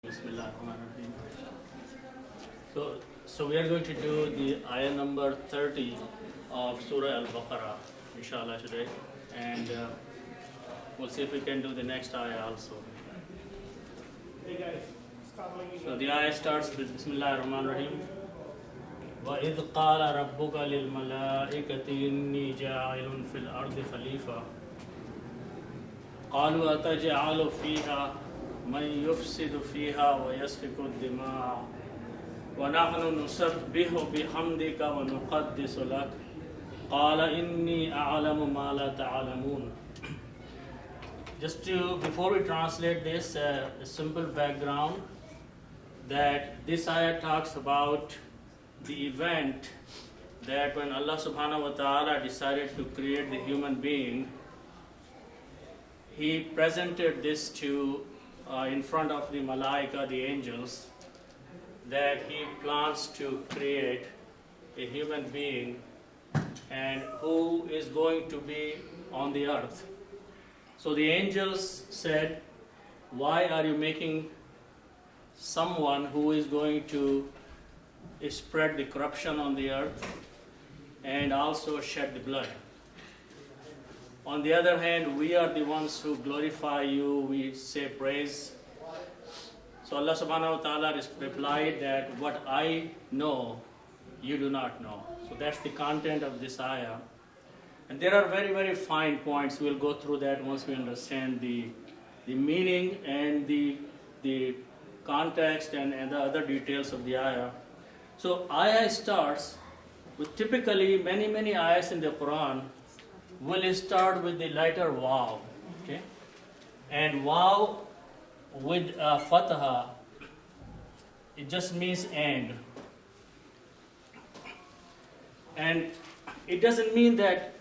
Bismillahirrahmanirrahim. So we are going to do the ayah number 30 of Surah Al-Baqarah, inshallah, today, and we'll see if we can do the next ayah also. So the ayah starts with Bismillahirrahmanirrahim. وَإِذْ قَالَ رَبُّكَ لِلْمَلَائِكَةِ إِنِّي جَاعِلٌ فِي الْأَرْضِ خَلِيفَةً قَالُوا أَتَجْعَلُ فِيهَا مَنْ يُفْسِدُ فِيهَا وَيَسْفِكُ الدِّمَاءَ وَنَحْنُ نُسَبِّحُ بِحَمْدِكَ وَنُقَدِّسُ لَكَ قَالَ إِنِّي أَعْلَمُ مَا لَا تَعْلَمُونَ. Before we translate this, a simple background that this ayah talks about the event that when Allah subhanahu wa ta'ala decided to create the human being, He presented this to in front of the malaika, the angels, that He plans to create a human being and who is going to be on the earth. So the angels said, why are you making someone who is going to spread the corruption on the earth and also shed the blood? On the other hand, we are the ones who glorify you, we say praise. So Allah subhanahu wa ta'ala replied that what I know, you do not know. So that's the content of this ayah. And there are very, very fine points. We'll go through that once we understand the meaning and the context and the other details of the ayah. So ayah starts with typically many ayahs in the Quran will start with the letter waw, okay? And waw with fataha, it just means and. And it doesn't mean that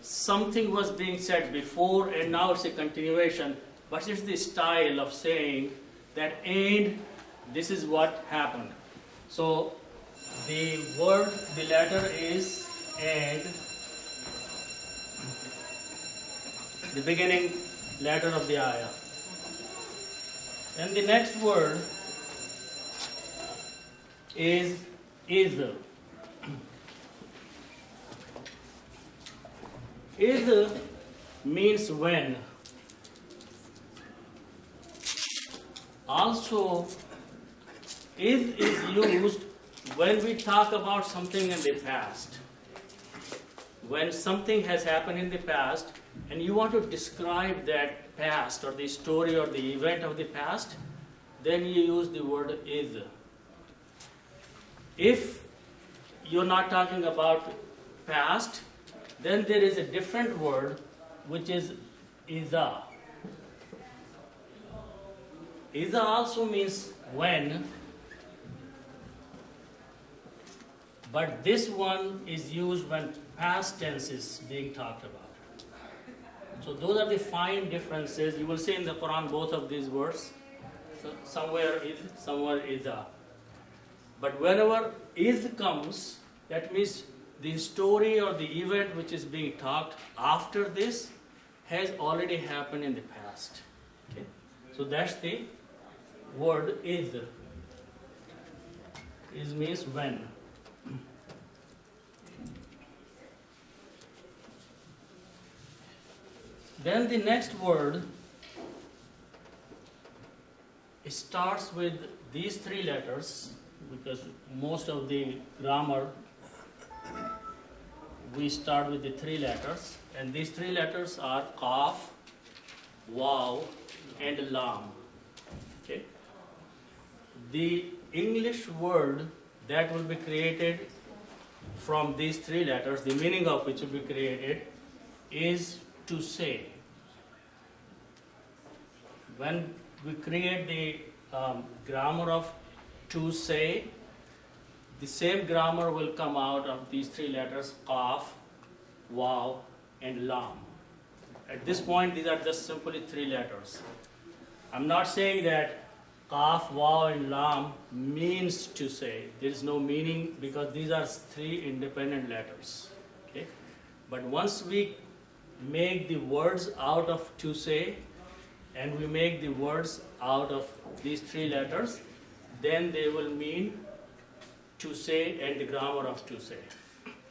something was being said before and now it's a continuation, but it's the style of saying that and this is what happened. So the word, the letter is and, the beginning letter of the ayah. And the next word is idh. Idh means when. Also, idh is used when we talk about something in the past. When something has happened in the past and you want to describe that past or the story or the event of the past, then you use the word idh. If you're not talking about past, then there is a different word which is idha. Idha also means when, but this one is used when past tense is being talked about. So those are the fine differences. You will see in the Quran both of these words. So somewhere idh, somewhere idha. But whenever idh comes, that means the story or the event which is being talked after this has already happened in the past. Okay? So that's the word idh. Idh means when. Then the next word starts with these three letters, because most of the grammar we start with the three letters, and these three letters are qaf, waw, and lam. Okay? The English word that will be created from these three letters, the meaning of which will be created, is to say. When we create the grammar of to say, the same grammar will come out of these three letters, qaf, waw, and lam. At this point, these are just simply three letters. I'm not saying that qaf, waw, and lam means to say. There is no meaning because these are three independent letters. Okay? But once we make the words out of to say, and we make the words out of these three letters, then they will mean to say and the grammar of to say.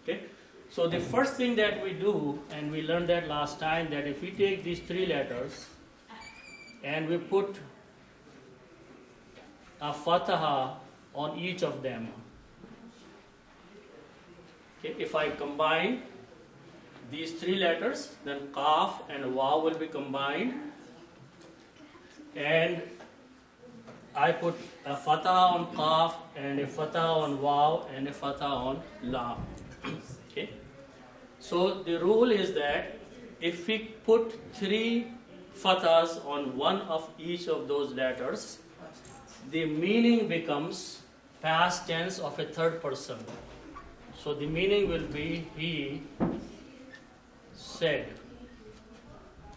Okay? So the first thing that we do, and we learned that last time, that if we take these three letters and we put a fataha on each of them. Okay? If I combine these three letters, then qaf and waw will be combined, and I put a fatah on qaf and a fatah on waw and a fatah on lam. Okay? So the rule is that if we put three fatahs on one of each of those letters, the meaning becomes past tense of a third person. So the meaning will be he said.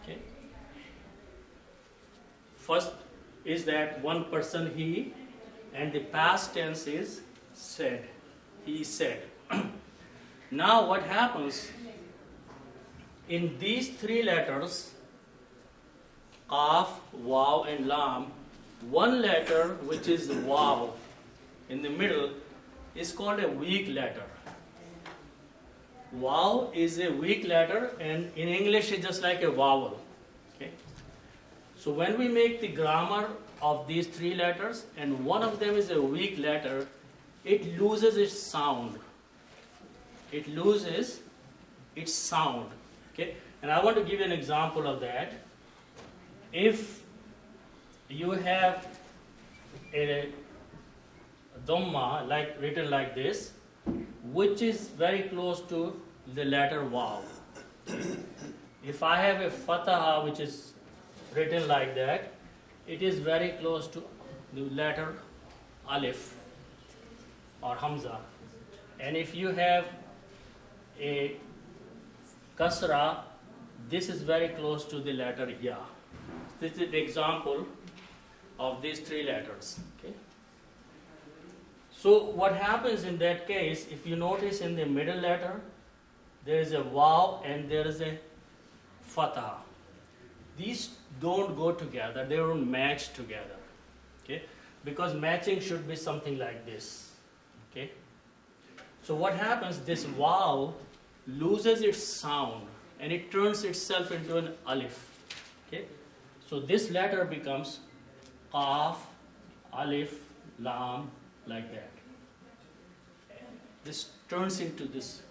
Okay? First is that one person he, and the past tense is said. He said. Now what happens in these three letters, qaf, waw and lam, one letter, which is waw in the middle, is called a weak letter. Waw is a weak letter, and in English it's just like a vowel. Okay? So when we make the grammar of these three letters and one of them is a weak letter, it loses its sound. It loses its sound. Okay? And I want to give you an example of that. If you have a dhamma written like this, which is very close to the letter waw. If I have a fataha which is written like that, it is very close to the letter alif or hamza. And if you have a kasra, this is very close to the letter ya. This is the example of these three letters. Okay? So what happens in that case, if you notice in the middle letter, there is a waw and there is a fatah. These don't go together, they don't match together. Okay? Because matching should be something like this. Okay? So what happens, this waw loses its sound and it turns itself into an alif. Okay? So this letter becomes qaf, alif, lam, like that. This turns into this.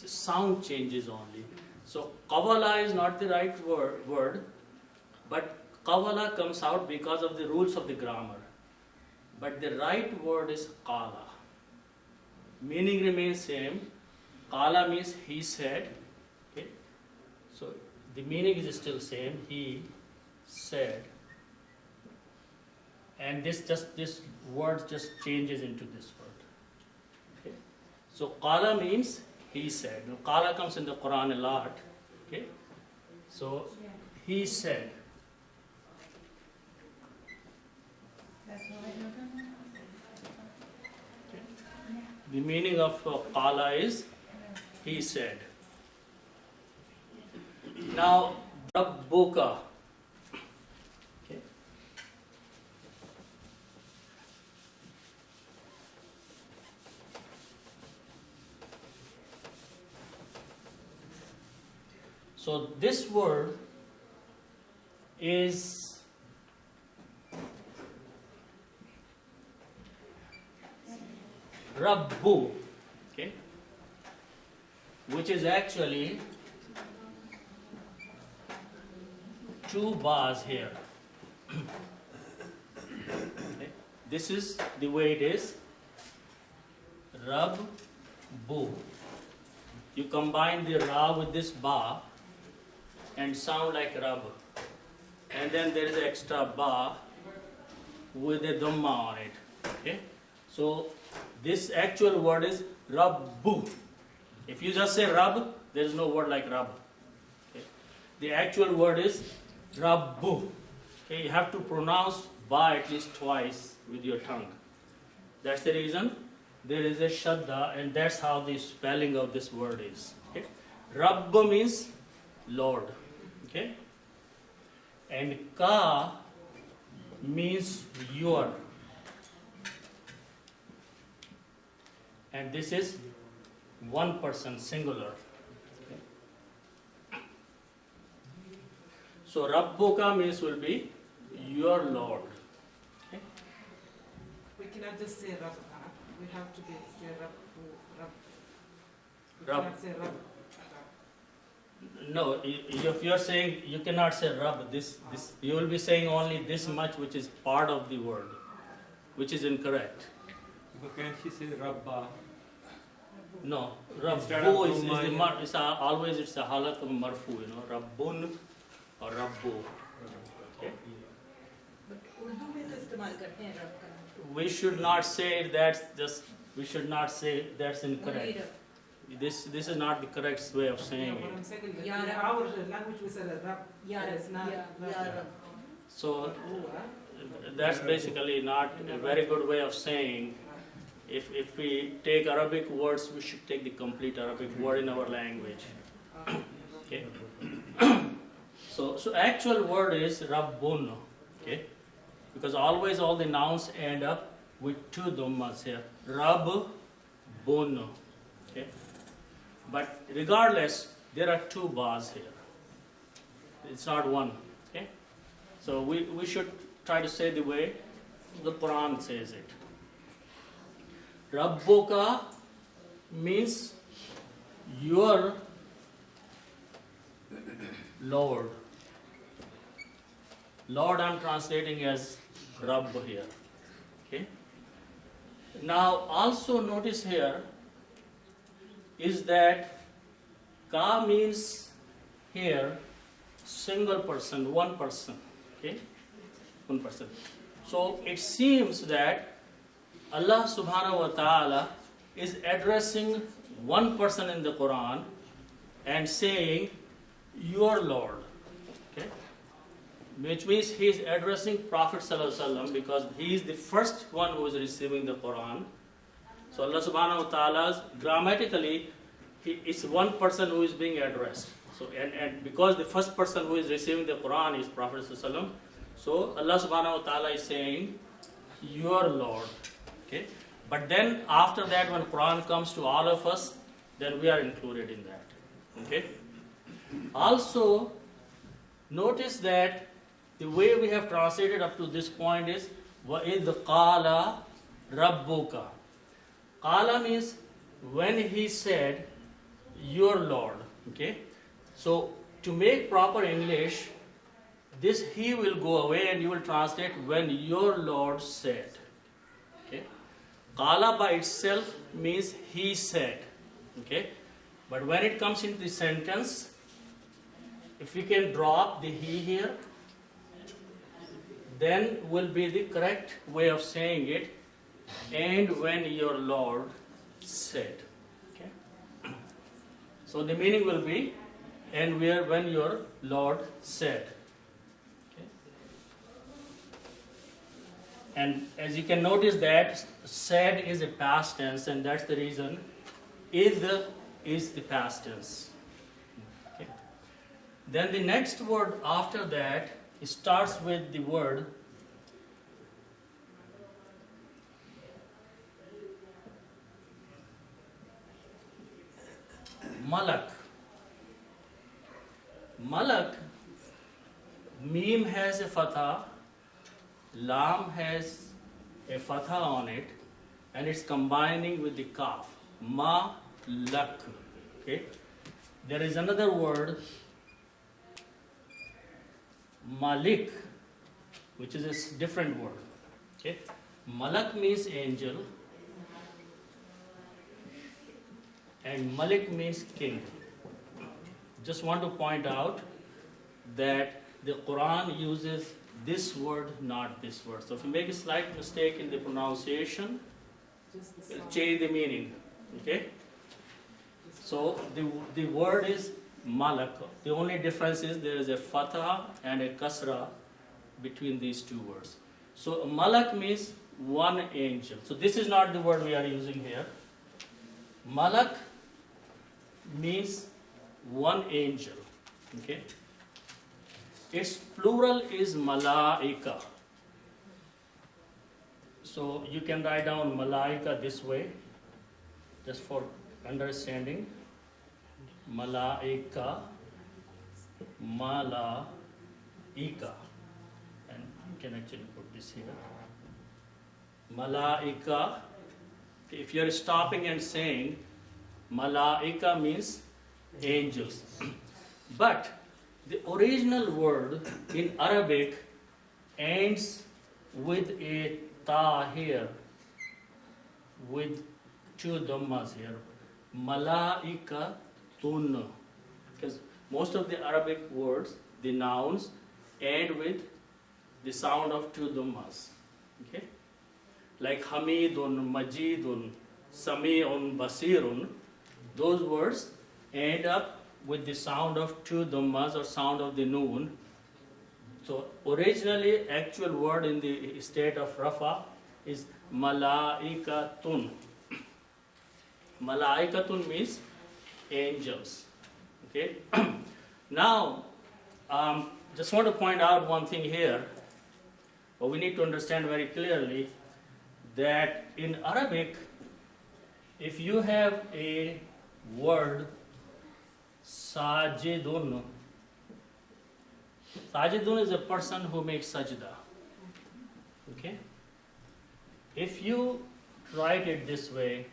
The sound changes only. So qawala is not the right word, but qawala comes out because of the rules of the grammar. But the right word is qala. Meaning remains same. Qala means he said. Okay? So the meaning is still same. He said. And this word just changes into this word. Okay? So qala means he said. Now qala comes in the Quran a lot. Okay? So he said. Okay. The meaning of qala is he said. Now rabbuka. Okay. So this word is Rabbu, okay, which is actually two bars here. Okay. This is the way it is. Rabbu. You combine the ra with this ba and sound like rab. And then there is an extra ba with a dhamma on it. Okay? So this actual word is rabbu. If you just say rab, there is no word like rab. Okay? The actual word is rabbu. Okay? You have to pronounce ba at least twice with your tongue. That's the reason there is a shadda, and that's how the spelling of this word is. Okay? Rabbu means Lord. Okay? And ka means your, and this is one person, singular. So Rabbuka means will be your Lord. Okay? We cannot just say Rabb. We have to say Rabbu. We Rabb. cannot say Rabb. No, if you are saying you cannot say Rabb, this you will be saying only this much, which is part of the word, which is incorrect. But can she say Rabba? No, Instead Rabbu of is the Rumma, always it's a halat of marfu, Rabbun or Rabbu. Okay? But Urdu में तो इस्तेमाल करते हैं रब का. We should not say we should not say that's Only incorrect. रब. This is not the correct way of saying What I'm it. saying is Ya in Rab. our language we say Rabb. या It's not रब, या रब. So that's basically not a very good way of saying. If we take Arabic words, we should take the complete Arabic word in our language. Okay. So actual word is Rabbun. Okay. Because always all the nouns end up with two dhammas here. Rabbun. Okay. But regardless, there are two bars here. It's not one. Okay. So we should try to say the way the Quran says it. Rabbuka means your Lord. Lord I'm translating as Rabb here. Okay. Now also notice here is that Ka means here single person, one person. Okay. One person. So it seems that Allah subhanahu wa ta'ala is addressing one person in the Quran and saying, your Lord. Okay? Which means he is addressing Prophet sallallahu alaihi wasallam because he is the first one who is receiving the Quran. So Allah subhanahu wa ta'ala, grammatically, it's one person who is being addressed. So and because the first person who is receiving the Quran is Prophet sallallahu alaihi wasallam, so Allah subhanahu wa ta'ala is saying, your Lord. Okay? But then after that, when Quran comes to all of us, then we are included in that. Okay? Also, notice that the way we have translated up to this point is وَإِذْ قَالَ رَبُّكَ. Qala means when he said, your Lord. Okay? So, to make proper English, this he will go away and you will translate when your Lord said. Okay? Qala by itself means he said. Okay? But when it comes into the sentence, if we can drop the he here, then will be the correct way of saying it. And when your Lord said. Okay? So the meaning will be, and when your Lord said. Okay? And as you can notice that said is a past tense, and that's the reason is the past tense. Okay? Then the next word after that starts with the word Malak. Malak, Mim has a fatha, Lam has a fatha on it, and it's combining with the Kaf. Ma-lak. Okay? There is another word, Malik, which is a different word. Okay? Malak means angel, and Malik means king. Just want to point out that the Quran uses this word, not this word. So if you make a slight mistake in the pronunciation, it'll change the meaning. Okay? So the word is Malak. The only difference is there is a fatha and a kasra between these two words. So Malak means one angel. So this is not the word we are using here. Malak means one angel. Okay? Its plural is malaika. So you can write down malaika this way, just for understanding. Malaika, malaika, and you can actually put this here. Malaika. If you're stopping and saying malaika means angels, but the original word in Arabic ends with a ta here, with two dhammas here, malaikatun, because most of the Arabic words, the nouns, end with the sound of two dhammas. Okay, like Hamidun, Majidun, Sami'un, Basirun. Those words end up with the sound of two dhammas or sound of the noon. So originally, actual word in the state of Rafa is malaikatun. Malaikatun means angels. Okay. Now, just want to point out one thing here. But we need to understand very clearly that in Arabic, if you have a word sajidun, sajidun is a person who makes sajda. Okay? If you write it this way,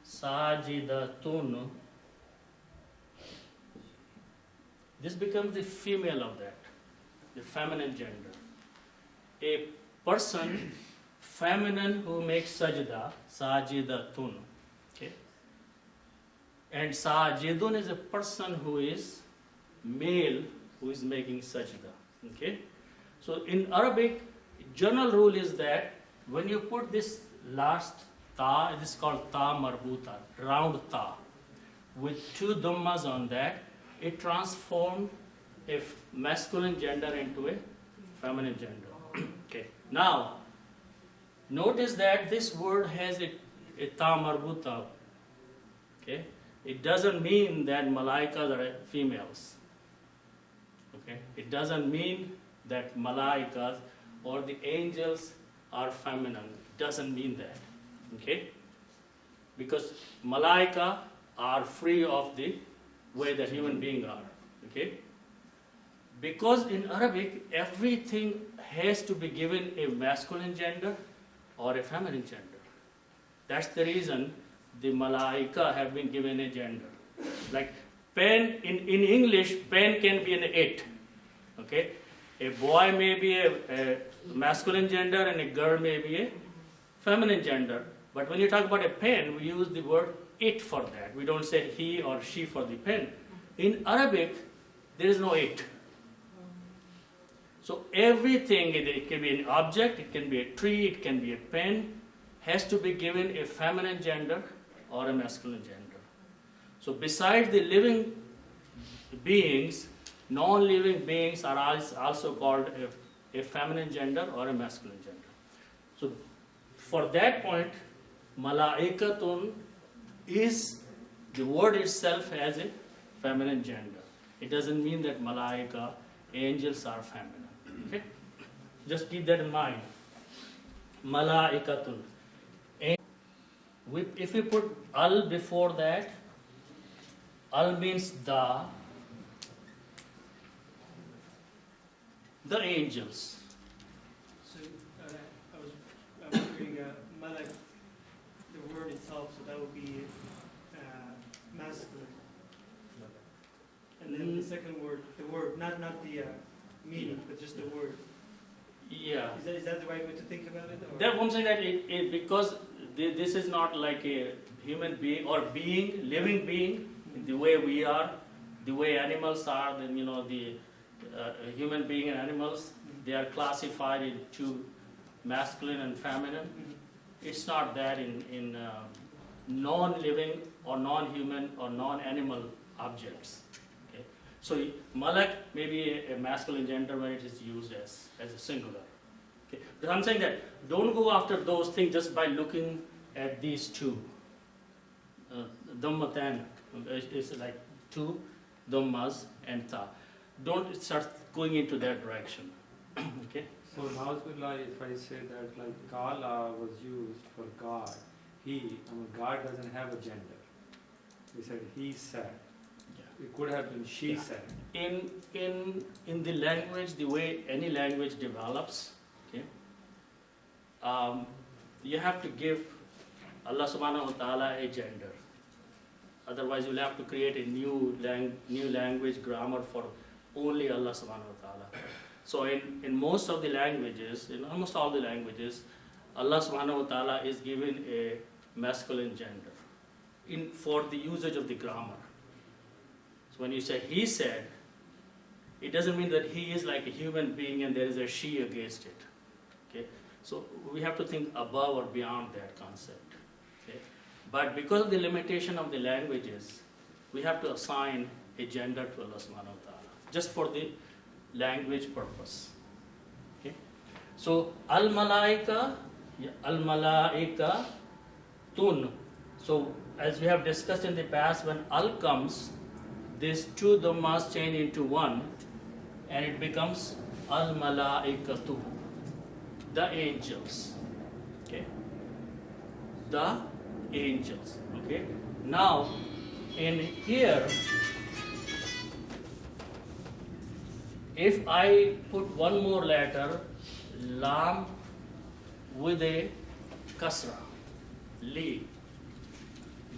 sajidatun, this becomes the female of that, the feminine gender. A person, feminine, who makes sajda, sajidatun. Okay? And sajidun is a person who is male, who is making sajda. Okay? So in Arabic, general rule is that when you put this last ta, it is called ta marbuta, round ta, with two dhammas on that, it transforms a masculine gender into a feminine gender. Okay. Now, notice that this word has a ta marbuta. Okay. It doesn't mean that malaikas are females. Okay. It doesn't mean that malaikas or the angels are feminine. It doesn't mean that. Okay. Because malaika are free of the way that human beings are. Okay. Because in Arabic, everything has to be given a masculine gender or a feminine gender. That's the reason the malaika have been given a gender. Like pen, in English, pen can be an it. Okay? A boy may be a masculine gender and a girl may be a feminine gender. But when you talk about a pen, we use the word it for that. We don't say he or she for the pen. In Arabic, there is no it. So everything, it can be an object, it can be a tree, it can be a pen, has to be given a feminine gender or a masculine gender. So besides the living beings, non-living beings are also called a feminine gender or a masculine gender. So for that point, malaikatun is, the word itself has a feminine gender. It doesn't mean that malaika, angels are feminine. Okay? Just keep that in mind. Malaikatun. If we put al before that, al means the angels. So I was reading malak, the word itself, so that would be masculine. And then the second word, the word, not the meaning, but just the word. Yeah. Is that the right way to think about it? Or? That I'm saying that it because this is not like a human being or being, living being, the way we are, the way animals are, then the human being and animals, they are classified into masculine and feminine. It's not that in non-living or non-human or non-animal objects. Okay? So malak may be a masculine gender when it is used as a singular. Okay? But I'm saying that don't go after those things just by looking at these two. Dhammatan is like two dhammas and ta. Don't start going into that direction. Okay? So Nauzubillah, if I say that like Kala was used for God, God doesn't have a gender. We said he said. Yeah. It could have been she Yeah. said. In the language, the way any language develops, okay, you have to give Allah subhanahu wa ta'ala a gender. Otherwise, you'll have to create a new language grammar for only Allah subhanahu wa ta'ala. So in most of the languages, in almost all the languages, Allah subhanahu wa ta'ala is given a masculine gender for the usage of the grammar. So when you say he said, it doesn't mean that he is like a human being and there is a she against it. Okay? So we have to think above or beyond that concept. Okay? But because of the limitation of the languages, we have to assign a gender to Allah subhanahu wa ta'ala, just for the language purpose. Okay? So al-malaika tun. So as we have discussed in the past, when al comes, these two dhammas change into one, and it becomes al-malaikatu, the angels. Okay? The angels. Okay? Now, in here, if I put one more letter, lam with a kasra, li,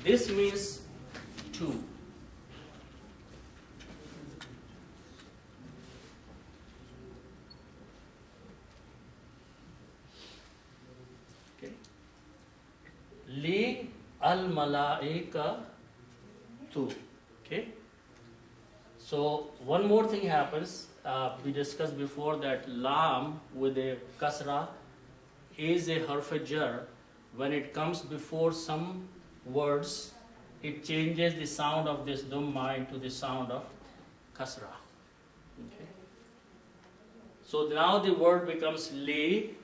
this means two. Okay. Li al malaika tu. Okay. So one more thing happens. We discussed before that lam with a kasra is a harf jar. When it comes before some words, it changes the sound of this dhamma into the sound of kasra. Okay. So now the word becomes li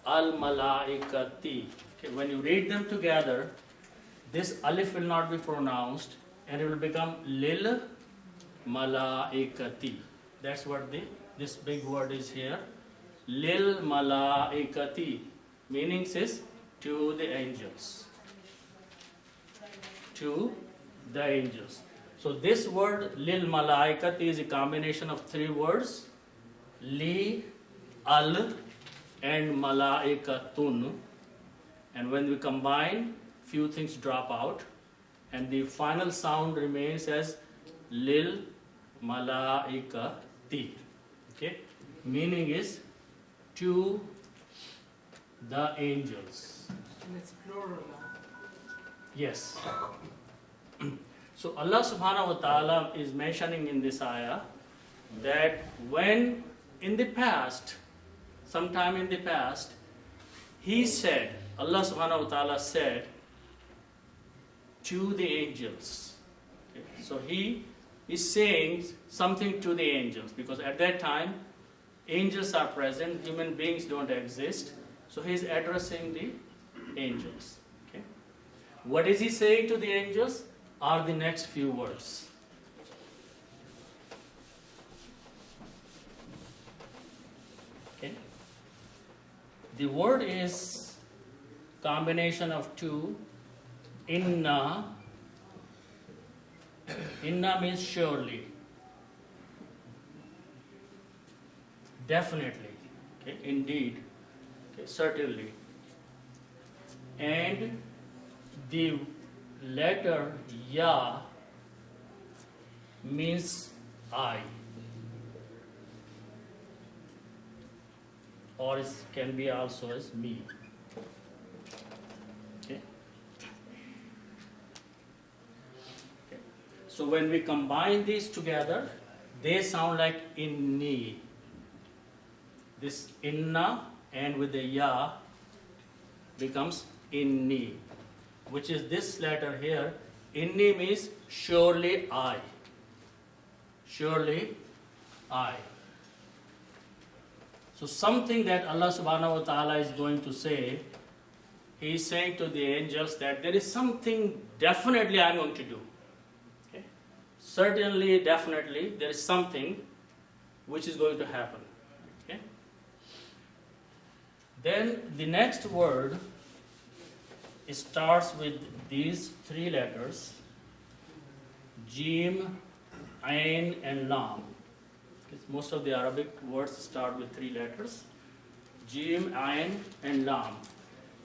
al malaikati. Okay. When you read them together, this alif will not be pronounced and it will become lil malaikati. That's what this big word is here. Lil malaikati. Meaning is to the angels. To the angels. So this word lil malaikati is a combination of three words. Li, al, and malaikatun. And when we combine, few things drop out. And the final sound remains as lil malaikati. Okay? Meaning is to the angels. And it's plural now. Yes. So Allah subhanahu wa ta'ala is mentioning in this ayah that when in the past, sometime in the past, He said, Allah subhanahu wa ta'ala said to the angels. Okay? So He is saying something to the angels because at that time angels are present, human beings don't exist. So He is addressing the angels. Okay? What is He saying to the angels are the next few words. Okay? The word is combination of two. Inna. Inna means surely. Definitely. Okay? Indeed. Okay? Certainly. And the letter ya means I. Or it can be also as me. Okay? Okay. So when we combine these together, they sound like inni. This inna and with the ya becomes inni, which is this letter here. Inni means surely I. Surely I. So something that Allah subhanahu wa ta'ala is going to say, He is saying to the angels that there is something definitely I am going to do. Okay? Certainly, definitely, there is something which is going to happen. Okay? Then the next word starts with these three letters, Jim, Ain, and Lam. Most of the Arabic words start with three letters, Jim, Ain, and Lam.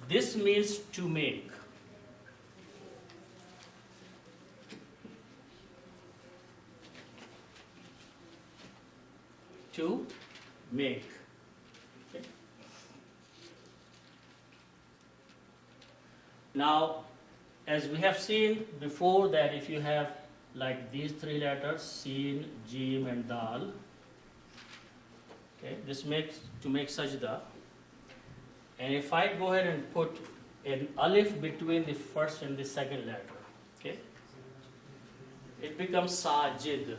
This means to make. To make. Okay. Now, as we have seen before, that if you have like these three letters, Sin, Jim, and Dal, okay, this makes to make sajda. And if I go ahead and put an alif between the first and the second letter, okay, it becomes sajid.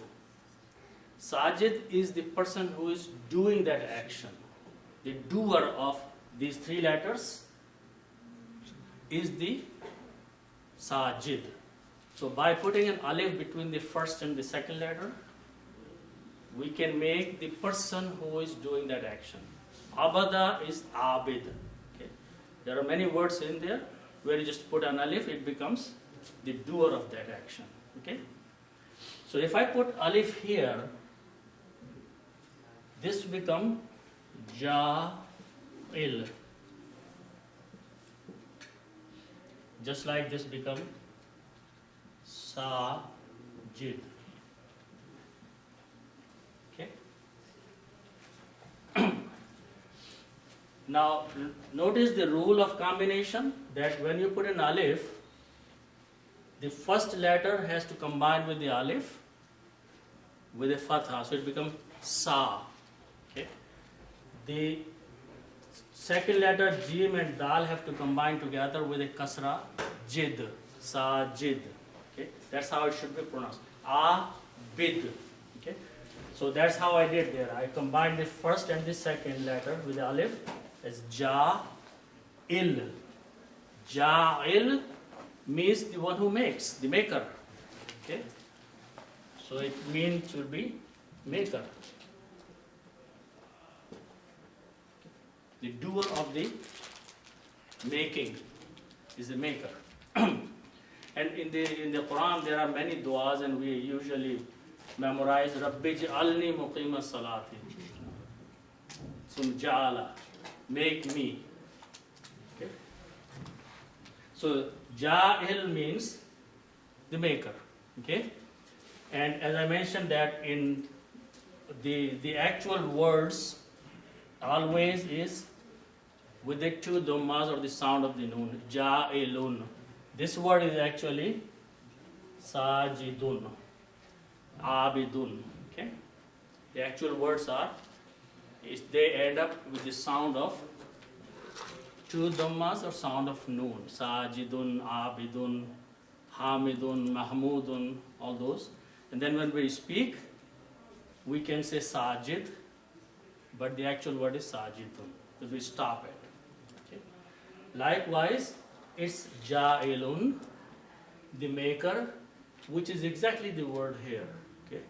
Sajid is the person who is doing that action. The doer of these three letters is the sajid. So by putting an alif between the first and the second letter, we can make the person who is doing that action. Abada is abid. Okay. There are many words in there where you just put an alif, it becomes the doer of that action. Okay. So if I put alif here, this become ja'il. Just like this become sajid. Okay. Now notice the rule of combination, that when you put an alif, the first letter has to combine with the alif with a fatha, so it becomes sa. Okay. The second letter Jim and Dal have to combine together with a kasra, jid, sa jid. Okay. That's how it should be pronounced. Bid. Okay. So that's how I did there. I combined the first and the second letter with the alif as ja-il. Ja-il means the one who makes, the maker. Okay. So it means to be maker. The doer of the making is the maker. And in the Quran there are many du'as, and we usually memorize Rabbi ja'alni muqima salati. Sum ja'ala, make me. Okay. So ja'il means the maker. Okay. And as I mentioned that in the actual words always is with the two dhammas or the sound of the noon, ja'ilun. This word is actually sajidun, abidun. Okay? The actual words are, they end up with the sound of two dhammas or sound of noon, sajidun, abidun, hamidun, mahmudun, all those. And then when we speak, we can say sajid, but the actual word is sajidun, because we stop it. Okay? Likewise, it's ja'ilun, the maker, which is exactly the word here. Okay?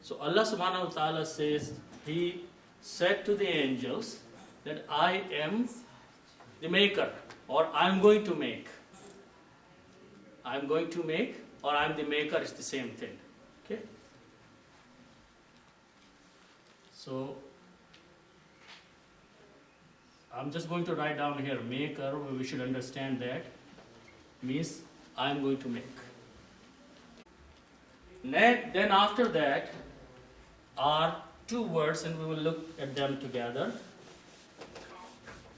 So Allah subhanahu wa ta'ala says, He said to the angels that I am the maker, or I'm going to make. I'm going to make, or I'm the maker, it's the same thing. Okay? So I'm just going to write down here, maker, we should understand that means I'm going to make. Then after that are two words, and we will look at them together.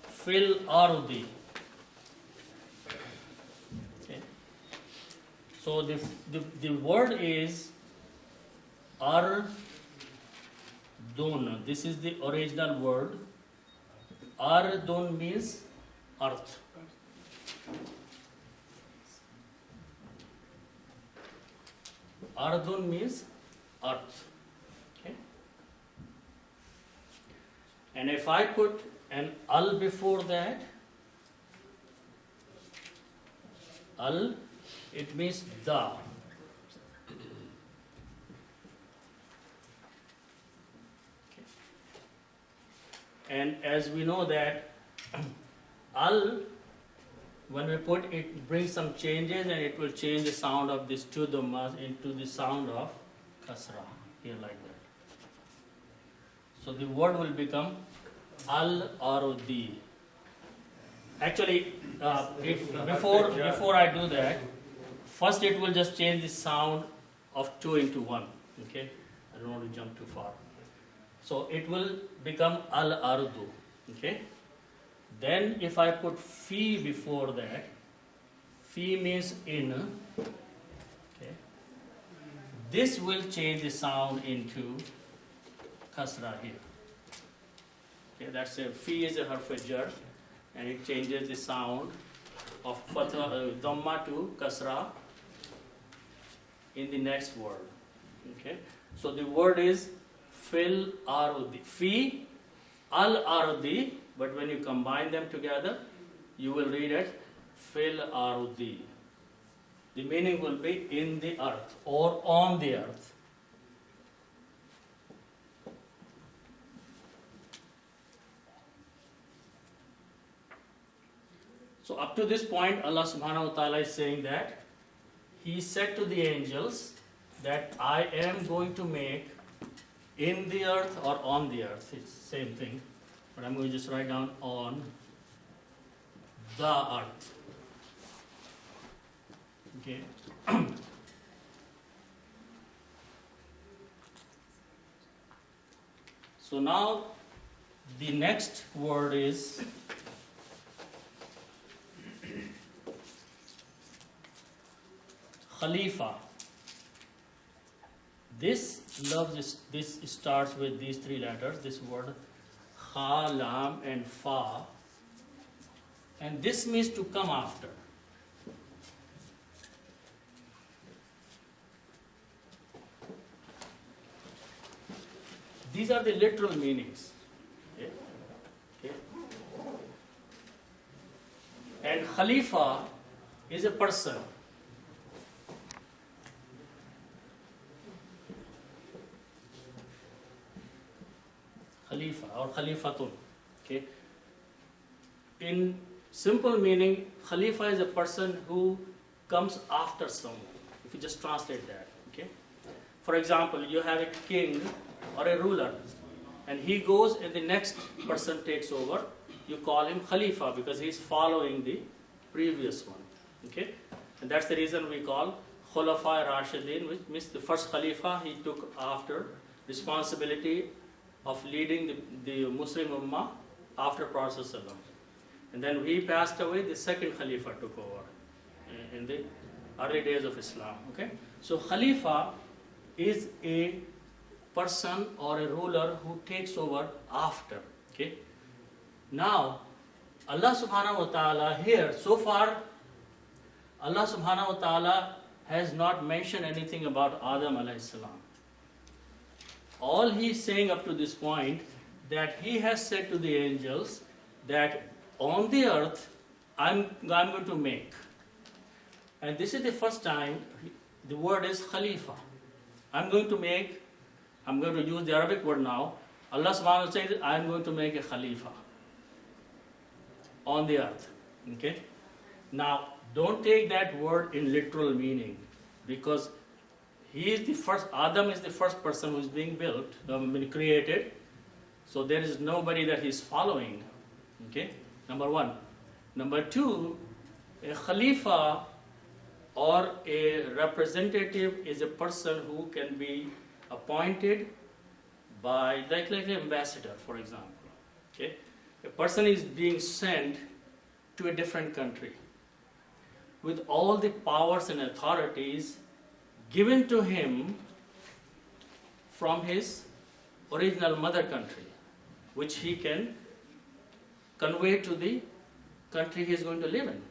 Fil ardi. Okay. So the word is ardun. This is the original word. Ardun means earth. Ardun means earth. Okay. And if I put an al before that, al, it means the. And as we know that Al, when we put it, brings some changes and it will change the sound of these two dhammas into the sound of kasra, here like that. So the word will become al-arudi. Actually, before I do that, first it will just change the sound of 2 into 1. Okay, I don't want to jump too far. So it will become al-ardu. Okay. Then if I put fi before that, fi means in. Okay. This will change the sound into kasra here. Okay, that's a fi is a harf jar, and it changes the sound of dhamma to kasra in the next word. Okay, so the word is fil arudi, fi al arudi, but when you combine them together, you will read it fil arudi. The meaning will be in the earth or on the earth. So up to this point, Allah subhanahu wa ta'ala is saying that He said to the angels that I am going to make in the earth or on the earth. It's the same thing. But I'm going to just write down on the earth. Okay. So now the next word is Khalifa. This starts with these 3 letters, this word Kha, Lam and Fa, and this means to come after. These are the literal meanings. Okay? Okay. And Khalifa is a person. Khalifa or Khalifatun. Okay. In simple meaning, Khalifa is a person who comes after someone. If you just translate that. Okay. For example, you have a king or a ruler, and he goes and the next person takes over. You call him Khalifa because he is following the previous one. Okay. And that's the reason we call Khulafa Rashidin, which means the first Khalifa he took after responsibility of leading the Muslim Ummah after Prophet ﷺ. And then he passed away, the second Khalifa took over in the early days of Islam. Okay? So Khalifa is a person or a ruler who takes over after. Okay? Now, Allah subhanahu wa ta'ala here, so far, Allah subhanahu wa ta'ala has not mentioned anything about Adam alayhi salam. All he is saying up to this point, that he has said to the angels that on the earth I'm going to make. And this is the first time the word is Khalifa. I'm going to use the Arabic word now. Allah subhanahu wa ta'ala says I'm going to make a Khalifa on the earth. Okay? Now, don't take that word in literal meaning, because he is the first, Adam is the first person who is being built, created. So there is nobody that he is following. Okay? Number one. Number two, a Khalifa or a representative is a person who can be appointed by, like an ambassador, for example. Okay? A person is being sent to a different country with all the powers and authorities given to him from his original mother country, which he can convey to the country he is going to live in,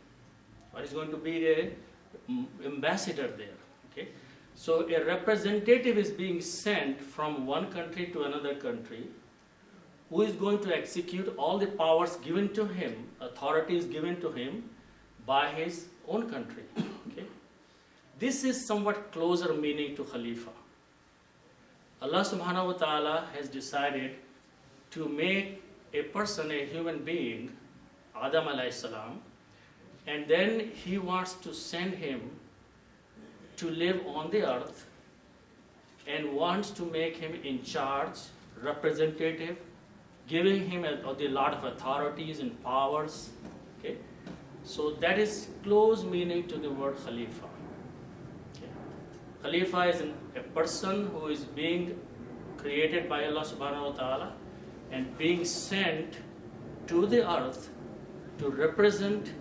or is going to be an ambassador there. Okay? So a representative is being sent from one country to another country, who is going to execute all the powers given to him, authorities given to him by his own country. Okay? This is somewhat closer meaning to Khalifa. Allah subhanahu wa ta'ala has decided to make a person, a human being, Adam alayhi salam, and then he wants to send him to live on the earth and wants to make him in charge, representative, giving him a lot of authorities and powers. Okay? So that is close meaning to the word Khalifa. Okay? Khalifa is a person who is being created by Allah subhanahu wa ta'ala and being sent to the earth to represent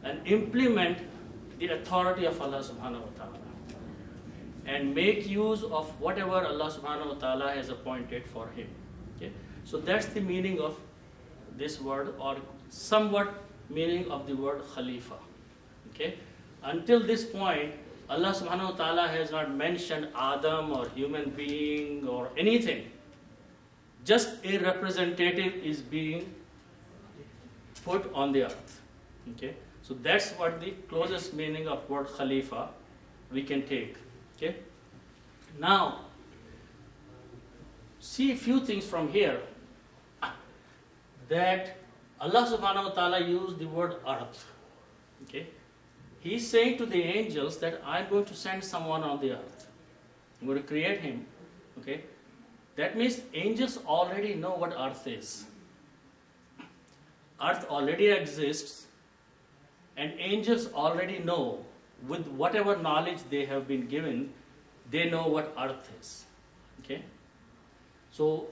and implement the authority of Allah subhanahu wa ta'ala and make use of whatever Allah subhanahu wa ta'ala has appointed for him. Okay? So that's the meaning of this word, or somewhat meaning of the word Khalifa. Okay? Until this point, Allah subhanahu wa ta'ala has not mentioned Adam or human being or anything. Just a representative is being put on the earth. Okay? So that's what the closest meaning of word Khalifa we can take. Okay? Now, see a few things from here that Allah subhanahu wa ta'ala used the word earth. Okay? He's saying to the angels that I'm going to send someone on the earth. I'm going to create him. Okay? That means angels already know what earth is. Earth already exists, and angels already know, with whatever knowledge they have been given, they know what earth is. Okay? So,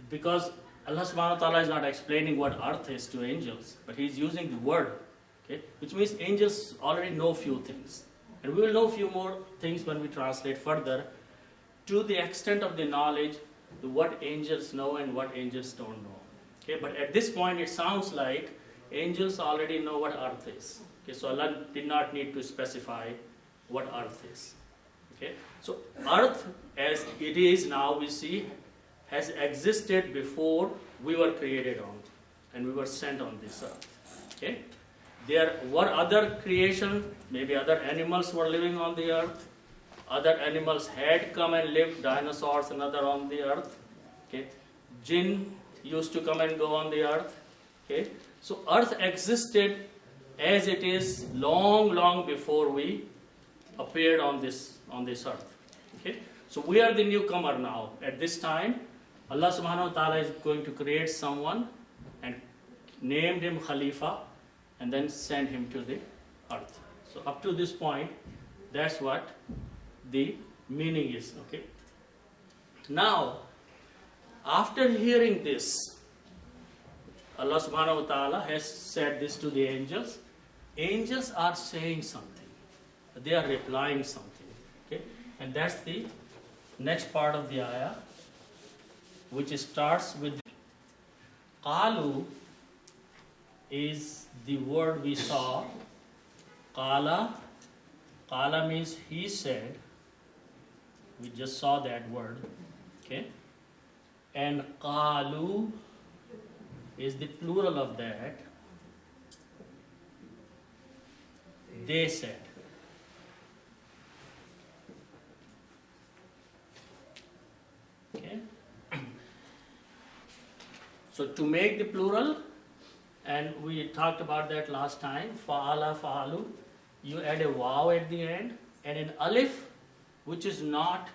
because Allah subhanahu wa ta'ala is not explaining what earth is to angels, but He's using the word, okay? Which means angels already know few things. And we will know few more things when we translate further, to the extent of the knowledge, what angels know and what angels don't know. Okay? But at this point it sounds like angels already know what earth is. Okay? So Allah did not need to specify what earth is. Okay? So earth as it is now, we see, has existed before we were created on and we were sent on this earth. Okay? There were other creation, maybe other animals were living on the earth. Other animals had come and lived, dinosaurs and other on the earth. Okay? Jinn used to come and go on the earth. Okay? So earth existed as it is long, long before we appeared on this earth. Okay? So we are the newcomer now. At this time, Allah subhanahu wa ta'ala is going to create someone and named him Khalifa and then send him to the earth. So up to this point, that's what the meaning is. Okay? Now, after hearing this, Allah subhanahu wa ta'ala has said this to the angels. Angels are saying something. They are replying something. Okay? And that's the next part of the ayah, which starts with Qalu is the word we saw. Qala. Qala means he said. We just saw that word. Okay? And Qalu is the plural of that. They said. Okay? So to make the plural, and we talked about that last time, fa'ala, fa'alu, you add a waw at the end, and an alif, which is not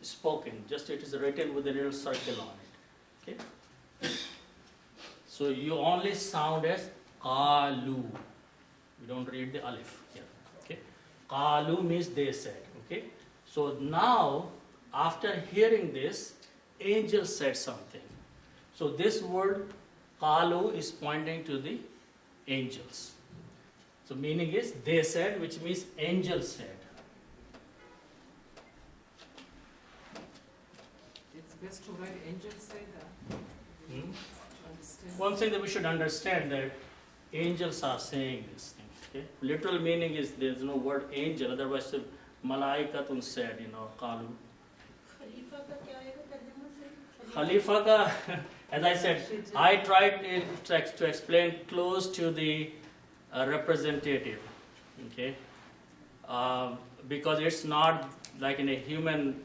spoken, just it is written with a little circle on it. Okay? So you only sound as qalu. You don't read the alif here. Okay? Qalu means they said. Okay? So now, after hearing this, angels said something. So this word qalu is pointing to the angels. So meaning is they said, which means angels said. It's best to write angels say that. To understand. One thing that we should understand that angels are saying this thing. Okay? Literal meaning is there is no word angel, otherwise the malaikatun said, qalu. खलीफा का क्या आएगा तर्जुमा से? Khalifa ka, as I said, I tried to explain close to the representative, okay? Because it's not like in a human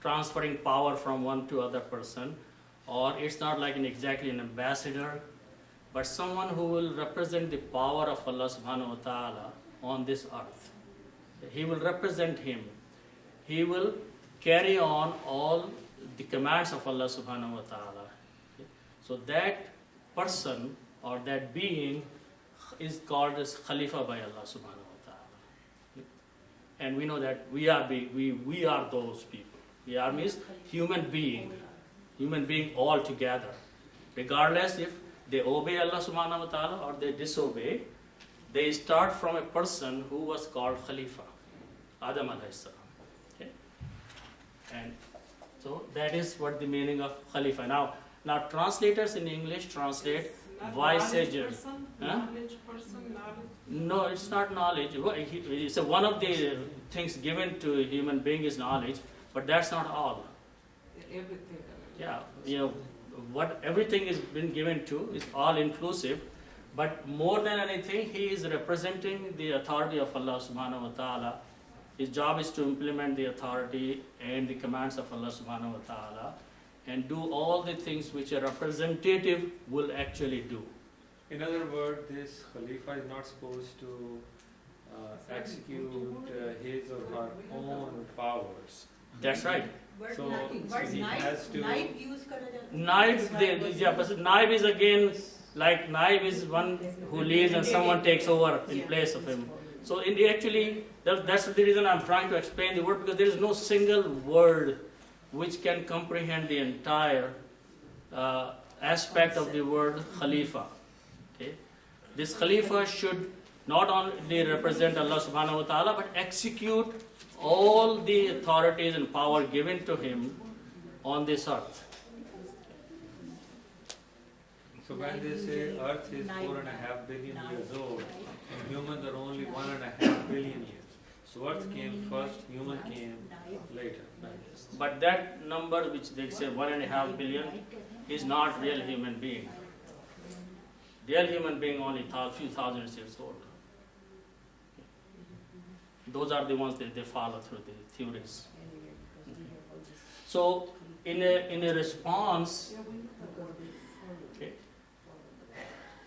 transferring power from one to other person, or it's not like exactly an ambassador. but someone who will represent the power of Allah subhanahu wa ta'ala on this earth. He will represent Him. He will carry on all the commands of Allah subhanahu wa ta'ala. Okay? So that person or that being is called as Khalifa by Allah subhanahu wa ta'ala. Okay? And we know that we are those people. We are means human being all together. Regardless if they obey Allah subhanahu wa ta'ala or they disobey, they start from a person who was called Khalifa, Adam alayhi salam. Okay? And so that is what the meaning of Khalifa. Now translators in English translate vicegerent. Knowledge person, knowledge. No, it's not knowledge. It's one of the things given to a human being is knowledge, but that's not all. Everything. Yeah, what everything is been given to is all inclusive, but more than anything, he is representing the authority of Allah subhanahu wa ta'ala. His job is to implement the authority and the commands of Allah subhanahu wa ta'ala and do all the things which a representative will actually do. In other words, this Khalifa is not supposed to execute his or her own powers. That's right. So he naib has to. use kara jata hai. Naib is again, like naib is one who leaves and someone takes over in place of him. So actually, that's the reason I'm trying to explain the word, because there is no single word which can comprehend the entire aspect of the word Khalifa. Okay? This Khalifa should not only represent Allah subhanahu wa ta'ala, but execute all the authorities and power given to him on this earth. So when they say Earth is 4.5 billion years old, and humans are only 1.5 billion years. So Earth came first, human came later. But that number which they say 1.5 billion is not real human being. Real human being only a few thousand years old. Those are the ones that they follow through the theories. So in a response, okay,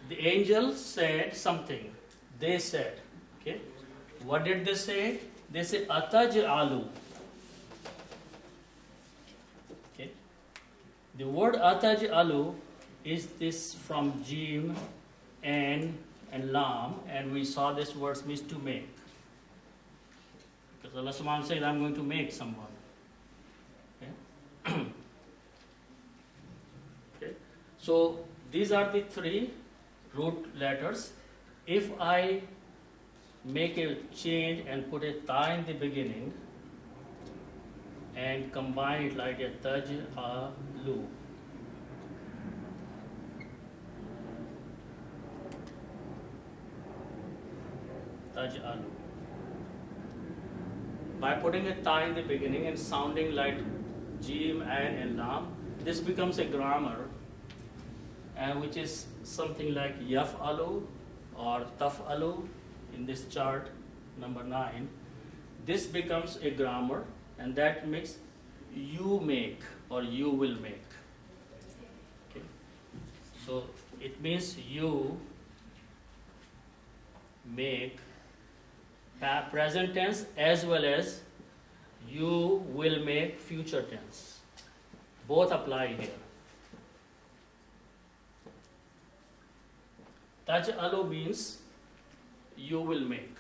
the angels said something. They said, okay, what did they say? They said, Ataj'alu. Okay, the word Ataj'alu is this from Jim and Lam, and we saw this word means to make. Because Allah subhanahu wa ta'ala said, I'm going to make someone. Okay? Okay. So these are the three root letters. If I make a change and put a ta in the beginning and combine it like a taj'alu, taj'alu. By putting a ta in the beginning and sounding like jim and lam, this becomes a grammar, which is something like yaf'alu or taf'alu in this chart number 9. This becomes a grammar, and that makes you make or you will make. Okay. So it means you make present tense as well as you will make future tense. Both apply here. Taj'alu means you will make.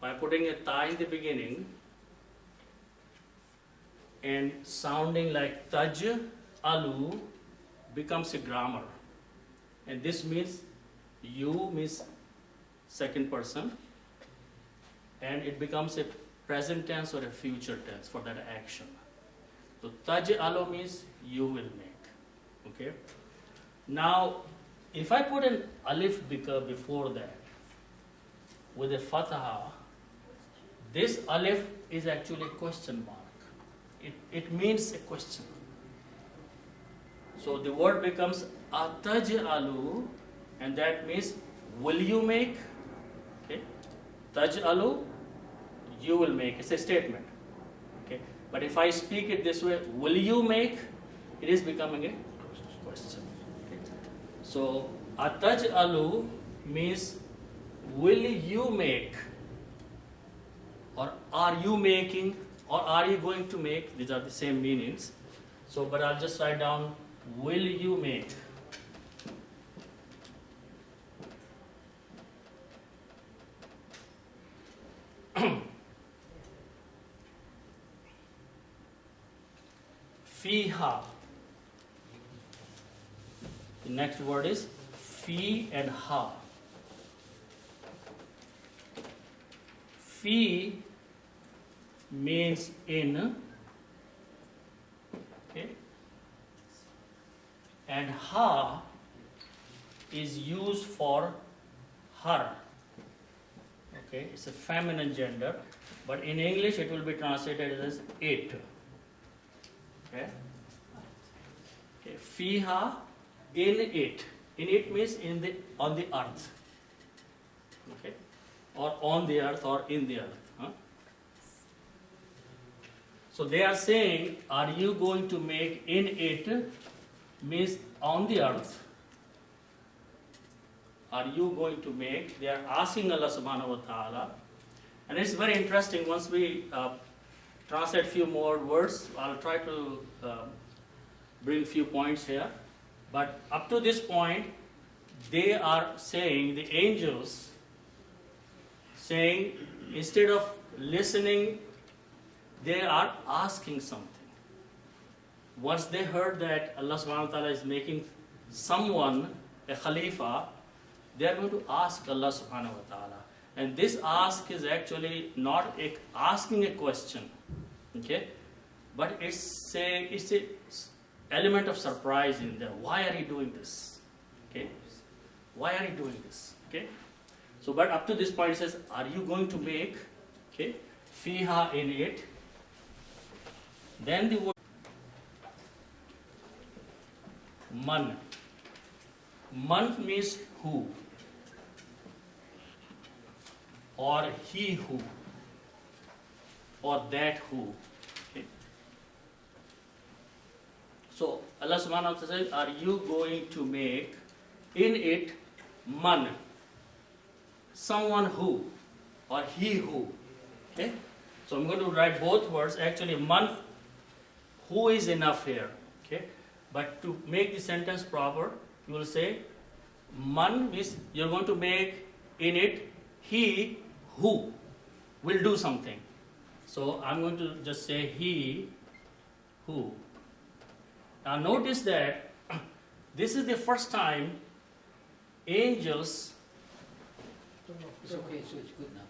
By putting a ta in the beginning and sounding like taj'alu becomes a grammar. And this means you means second person, and it becomes a present tense or a future tense for that action. So taj'alu means you will make. Okay. Now, if I put an alif before that with a fatha, this alif is actually a question mark. It means a question. So the word becomes ataj'alu, and that means will you make? Okay. Taj'alu, you will make. It's a statement. Okay. But if I speak it this way, will you make? It is becoming a question. Okay. So ataj'alu means will you make, or are you making, or are you going to make? These are the same meanings. So, but I'll just write down will you make. Fiha. The next word is fi and ha. Fi means in, okay, and ha is used for her. Okay, it's a feminine gender, but in English it will be translated as it. Okay, okay, fiha, in it. In it means in the, on the earth. Okay, or on the earth, or in the earth. Huh? So they are saying, are you going to make in it means on the earth? Are you going to make? They are asking Allah subhanahu wa ta'ala. And it's very interesting. Once we translate few more words, I'll try to bring few points here. But up to this point, they are saying, the angels, saying, instead of listening, they are asking something. Once they heard that Allah subhanahu wa ta'ala is making someone a khalifa, they are going to ask Allah subhanahu wa ta'ala. And this ask is actually not asking a question, okay? But it's a element of surprise in there. Why are you doing this? Okay? Why are you doing this? Okay? So, but up to this point it says, are you going to make, okay, fiha in it? Then the word man. Man means who, or he who, or that who. Okay. So Allah subhanahu wa ta'ala says, are you going to make in it man, someone who, or he who. Okay. So I'm going to write both words. Actually, man, who is enough here. Okay. But to make the sentence proper, you will say man means you're going to make in it he who will do something. So I'm going to just say he who. Now notice that this is the first time angels, It's okay, so it's good now.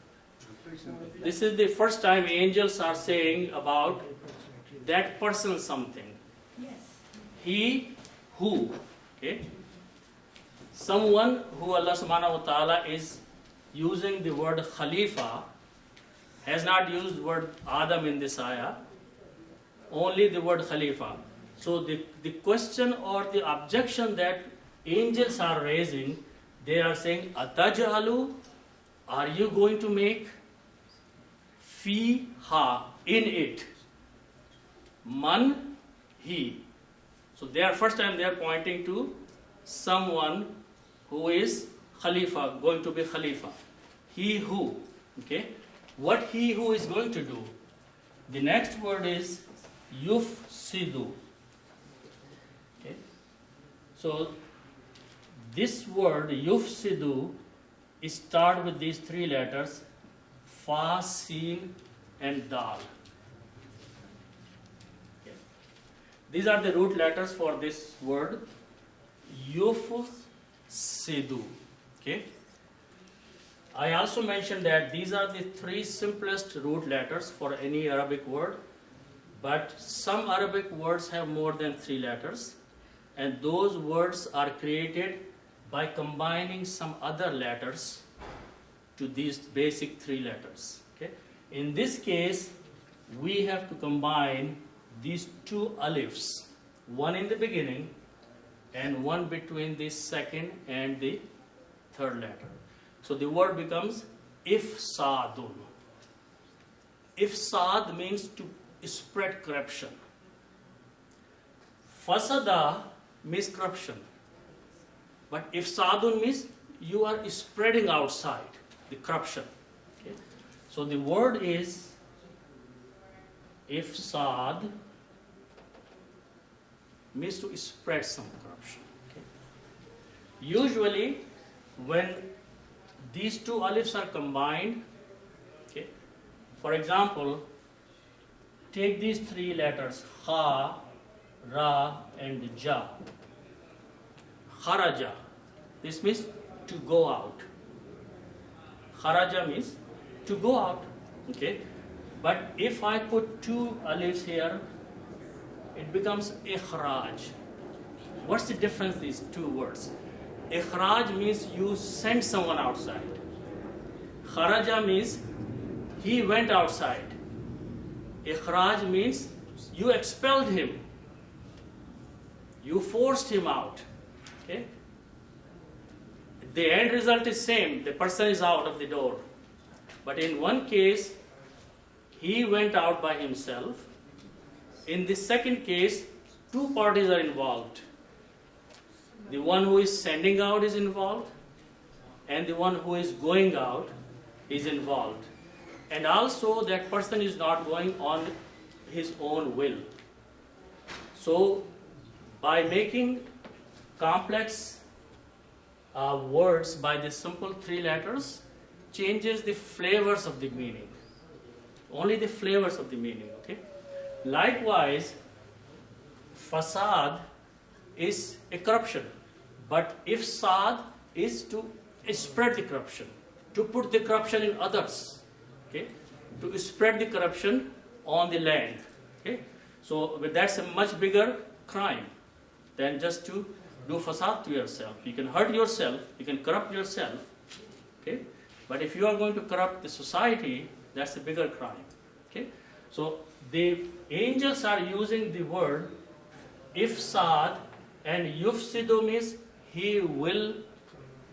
this is the first time angels are saying about that person something. Yes. He who, okay? Someone who Allah subhanahu wa ta'ala is using the word Khalifa, has not used the word Adam in this ayah, only the word Khalifa. So the question or the objection that angels are raising, they are saying, Ataj'alu, are you going to make fiha, in it, man, he. So they are first time they are pointing to someone who is Khalifa, going to be Khalifa. He who, okay? What he who is going to do? The next word is yufsidu. Okay? So this word yufsidu is start with these three letters, fa, sin, and dal. Okay. These are the root letters for this word, yufsidu. Okay. I also mentioned that these are the three simplest root letters for any Arabic word, but some Arabic words have more than three letters, and those words are created by combining some other letters to these basic three letters. Okay? In this case, we have to combine these two alifs, one in the beginning and one between the second and the third letter. So the word becomes ifsadun. Ifsad means to spread corruption. Fasada means corruption. But if sadun means you are spreading outside the corruption. Okay? So the word is ifsad means to spread some corruption. Okay? Usually, when these two alifs are combined, okay, for example, take these three letters, kha, ra, and ja. Kharaja. This means to go out. Kharaja means to go out. Okay. But if I put two alifs here, it becomes ikhraj. What's the difference these two words? Ikhraj means you send someone outside. Kharaja means he went outside. Ikhraj means you expelled him. You forced him out. Okay? The end result is same. The person is out of the door. But in one case, he went out by himself. In the second case, two parties are involved. The one who is sending out is involved, and the one who is going out is involved. And also that person is not going on his own will. So by making complex words by the simple three letters changes the flavors of the meaning. Only the flavors of the meaning. Okay. Likewise, fasad is a corruption, but ifsad is to spread the corruption, to put the corruption in others. Okay, to spread the corruption on the land. Okay, so that's a much bigger crime than just to do fasad to yourself. You can hurt yourself, you can corrupt yourself. Okay, but if you are going to corrupt the society, that's a bigger crime. Okay, so the angels are using the word ifsad, and yufsidu means he will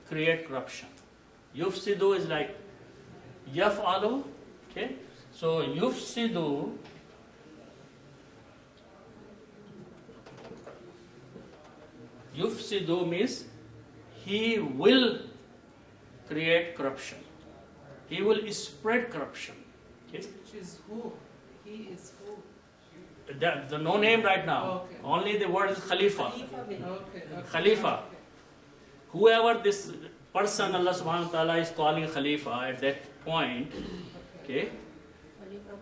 create corruption. Yufsidu is like yaf'alu. Okay, so yufsidu means he will create corruption. He will spread corruption. Okay? Which is who? He is who? The no name right now. Okay. Only the word is Khalifa. Okay. Khalifa. Whoever this person Allah subhanahu wa ta'ala is calling Khalifa at that point, okay,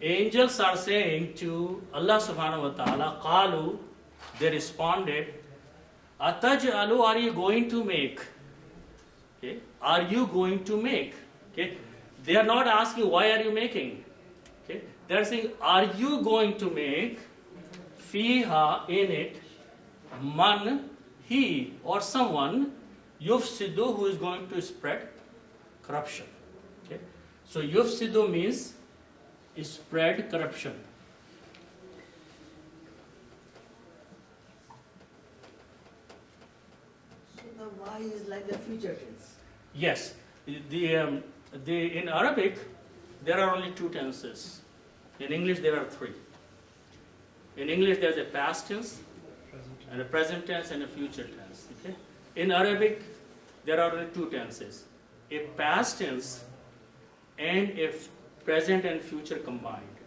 angels are saying to Allah subhanahu wa ta'ala, Qalu, they responded, Ataj'alu, are you going to make? Okay, are you going to make? Okay, they are not asking why are you making? Okay, they are saying, are you going to make fiha, in it, man, he or someone, yufsidu, who is going to spread corruption. Okay, so yufsidu means spread corruption. So the why is like the future tense. Yes, in Arabic there are only two tenses. In English there are three. In English there is a past tense, and a present tense, and a future tense. Okay? In Arabic there are only two tenses: a past tense and a present and future combined.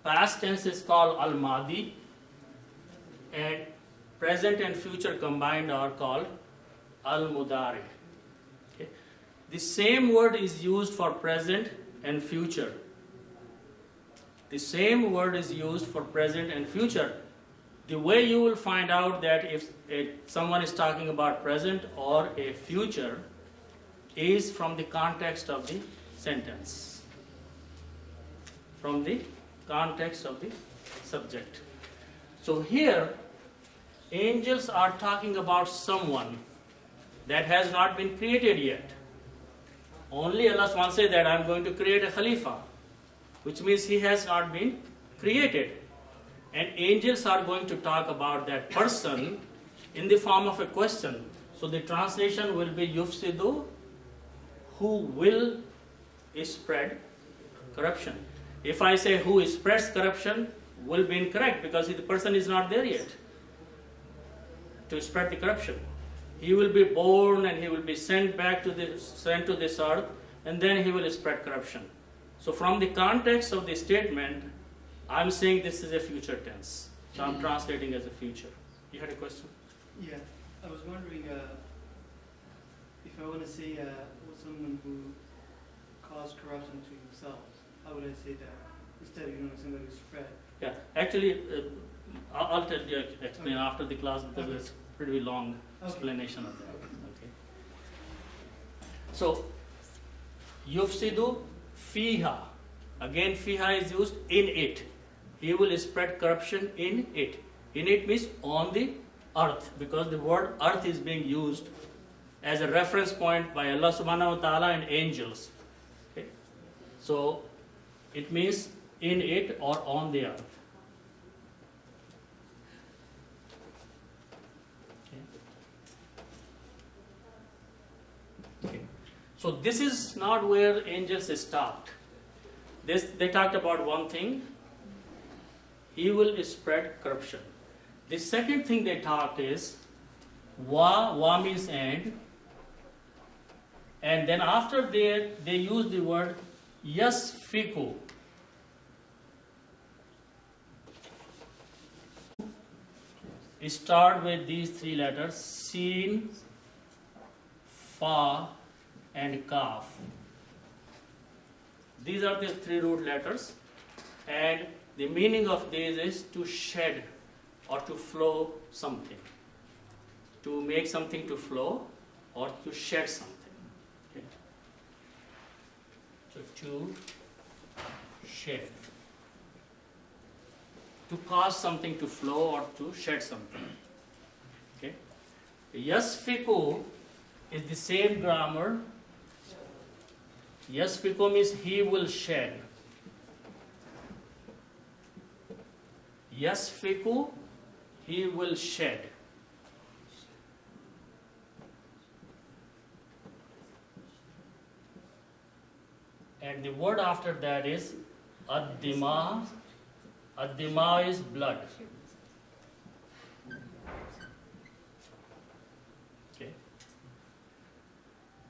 Past tense is called al-madi, and present and future combined are called al-mudari. Okay? The same word is used for present and future. The same word is used for present and future. The way you will find out that if someone is talking about present or a future is from the context of the sentence, from the context of the subject. So here, angels are talking about someone that has not been created yet. Only Allah SWT says that I am going to create a Khalifa, which means he has not been created. And angels are going to talk about that person in the form of a question. So the translation will be yufsidu, who will spread corruption. If I say who spreads corruption, will be incorrect because the person is not there yet to spread the corruption. He will be born and he will be sent to this earth, and then he will spread corruption. So from the context of the statement, I'm saying this is a future tense. So I'm translating as a future. You had a question? Yeah, I was wondering if I want to say someone who caused corruption to himself, how would I say that? Instead of somebody who spread. Yeah, actually, I'll tell you, explain after the class because it's pretty long explanation of that. Okay. So, yufsidu fiha. Again, fiha is used in it. He will spread corruption in it. In it means on the earth, because the word earth is being used as a reference point by Allah subhanahu wa ta'ala and angels. Okay. So, it means in it or on the earth. Okay. So this is not where angels stopped. They talked about one thing. He will spread corruption. The second thing they talked is wa means and then after that they use the word yasfiku. Start with these three letters: Sin, Fa, and Kaf. These are the three root letters, and the meaning of these is to shed or to flow something, to make something to flow or to shed something. Okay. So to shed, to cause something to flow or to shed something. Okay. Yasfiku is the same grammar. Yasfiku means he will shed. Yasfiku, he will shed. And the word after that is ad-dima. Ad-dima is blood. Okay.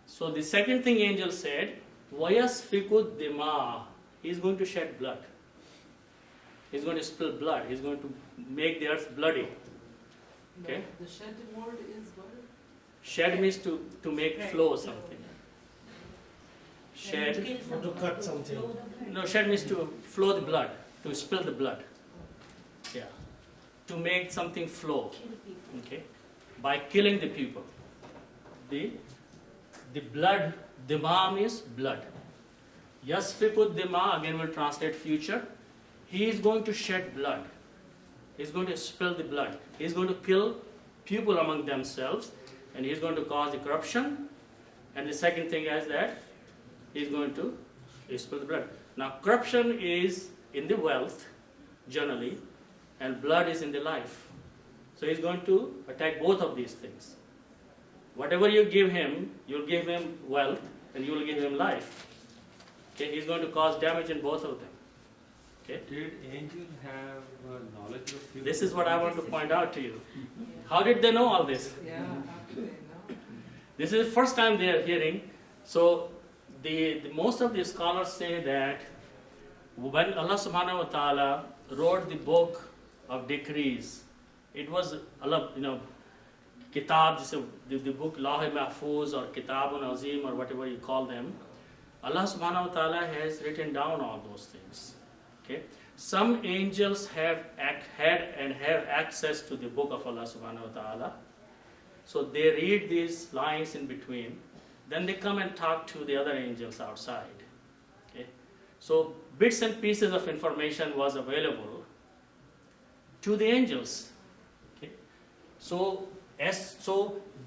So the second thing angel said, Vayasfiku dima. He is going to shed blood. He is going to spill blood. He is going to make the earth bloody. Okay. The shed word is what? Shed means to make flow something. Shed. To cut something. No, shed means to flow the blood, to spill the blood. Yeah. To make something flow. Okay. By killing the people. The blood, dima means blood. Yasfiku dima, again we'll translate future. He is going to shed blood. He is going to spill the blood. He is going to kill people among themselves, and he is going to cause the corruption. And the second thing is that he is going to spill the blood. Now, corruption is in the wealth, generally, and blood is in the life. So he is going to attack both of these things. Whatever you give him, you'll give him wealth, and you will give him life. Okay, he's going to cause damage in both of them. Okay. Did angels have knowledge of future? This is what I want to point out to you. How did they know all this? Yeah, actually, no. This is the first time they are hearing. So the most of the scholars say that when Allah subhanahu wa ta'ala wrote the book of decrees, it was Allah, kitab, the book Lawh Mahfuz or Kitabun Azim or whatever you call them. Allah subhanahu wa ta'ala has written down all those things. Okay. Some angels have had and have access to the book of Allah subhanahu wa ta'ala. So they read these lines in between. Then they come and talk to the other angels outside. Okay. So bits and pieces of information was available to the angels. Okay. So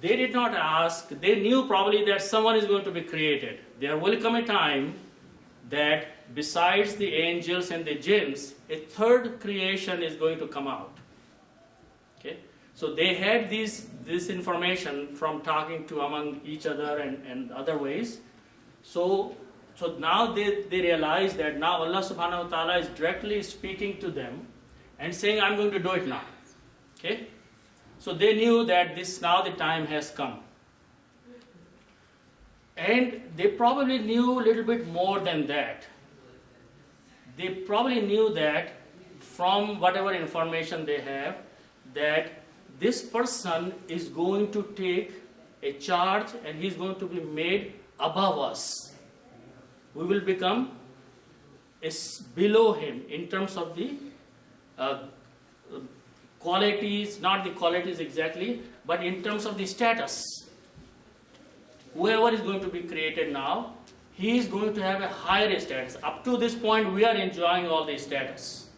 they did not ask, they knew probably that someone is going to be created. There will come a time that besides the angels and the jinns, a third creation is going to come out. Okay? So they had this information from talking to among each other and other ways. So now they realize that now Allah subhanahu wa ta'ala is directly speaking to them and saying, I'm going to do it now. Okay? So they knew that now the time has come. And they probably knew a little bit more than that. They probably knew that from whatever information they have, that this person is going to take a charge and he's going to be made above us. We will become below him in terms of the qualities, not the qualities exactly, but in terms of the status. Whoever is going to be created now, he is going to have a higher status. Up to this point, we are enjoying all the status.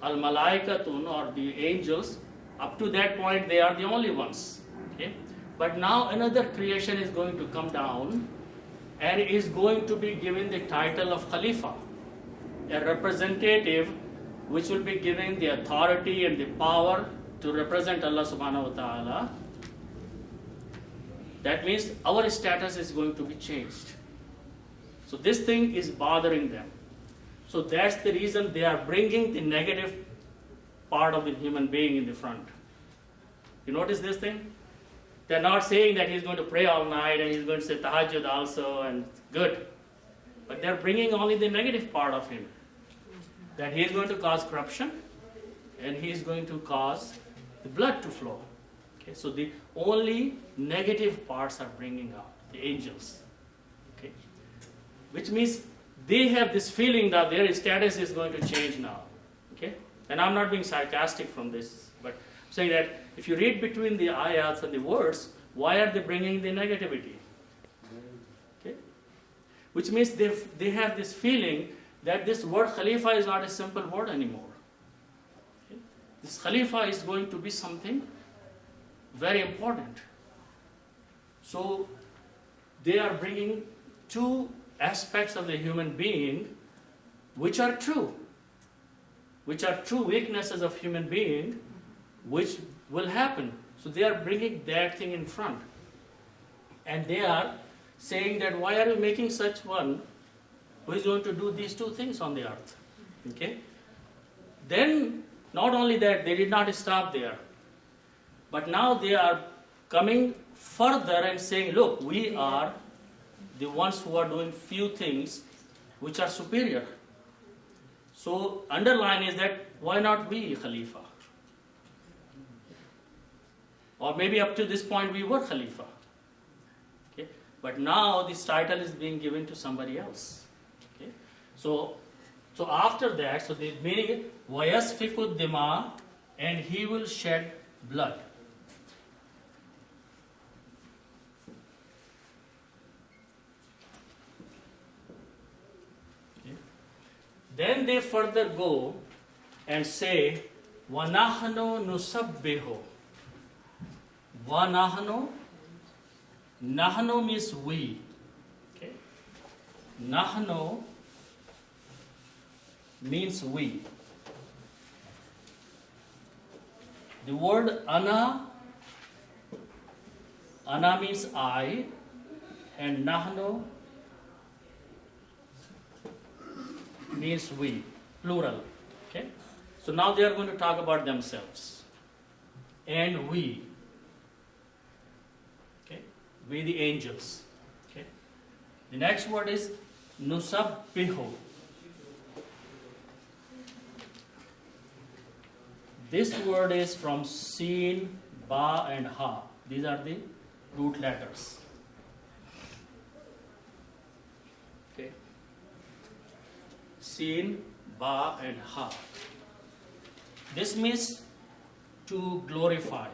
Al-Malaikatun, or the angels, up to that point, they are the only ones. Okay? But now another creation is going to come down and is going to be given the title of Khalifa, a representative which will be given the authority and the power to represent Allah subhanahu wa ta'ala. That means our status is going to be changed. So this thing is bothering them. So that's the reason they are bringing the negative part of the human being in the front. You notice this thing? They're not saying that he's going to pray all night and he's going to say tahajjud also and good. But they're bringing only the negative part of him. That he is going to cause corruption and he is going to cause the blood to flow. Okay, so the only negative parts are bringing out, the angels. Okay, which means they have this feeling that their status is going to change now. Okay, and I'm not being sarcastic from this, but saying that if you read between the ayats and the words, why are they bringing the negativity? Okay, which means they have this feeling that this word Khalifa is not a simple word anymore. Okay? This Khalifa is going to be something very important. So they are bringing two aspects of the human being which are true weaknesses of human being which will happen. So they are bringing that thing in front. And they are saying that why are you making such one who is going to do these two things on the earth? Okay? Then, not only that, they did not stop there. But now they are coming further and saying, look, we are the ones who are doing few things which are superior. So, underline is that why not we Khalifa? Or maybe up to this point we were Khalifa. Okay? But now this title is being given to somebody else. Okay? So after that, so the meaning وَيَسْفِكُ الدِّمَاء, and he will shed blood. Okay? Then they further go and say وَنَحْنُ نُسَبِّهُ. وَنَحْنُ, nahnu means we. Okay? Nahnu means we. The word ana means I, and nahnu means we, plural. Okay? So now they are going to talk about themselves. And we. We the angels. Okay. The next word is nusabbihu. This word is from Sin, Ba and Ha. These are the root letters. Okay. Sin, Ba and Ha. This means to glorify.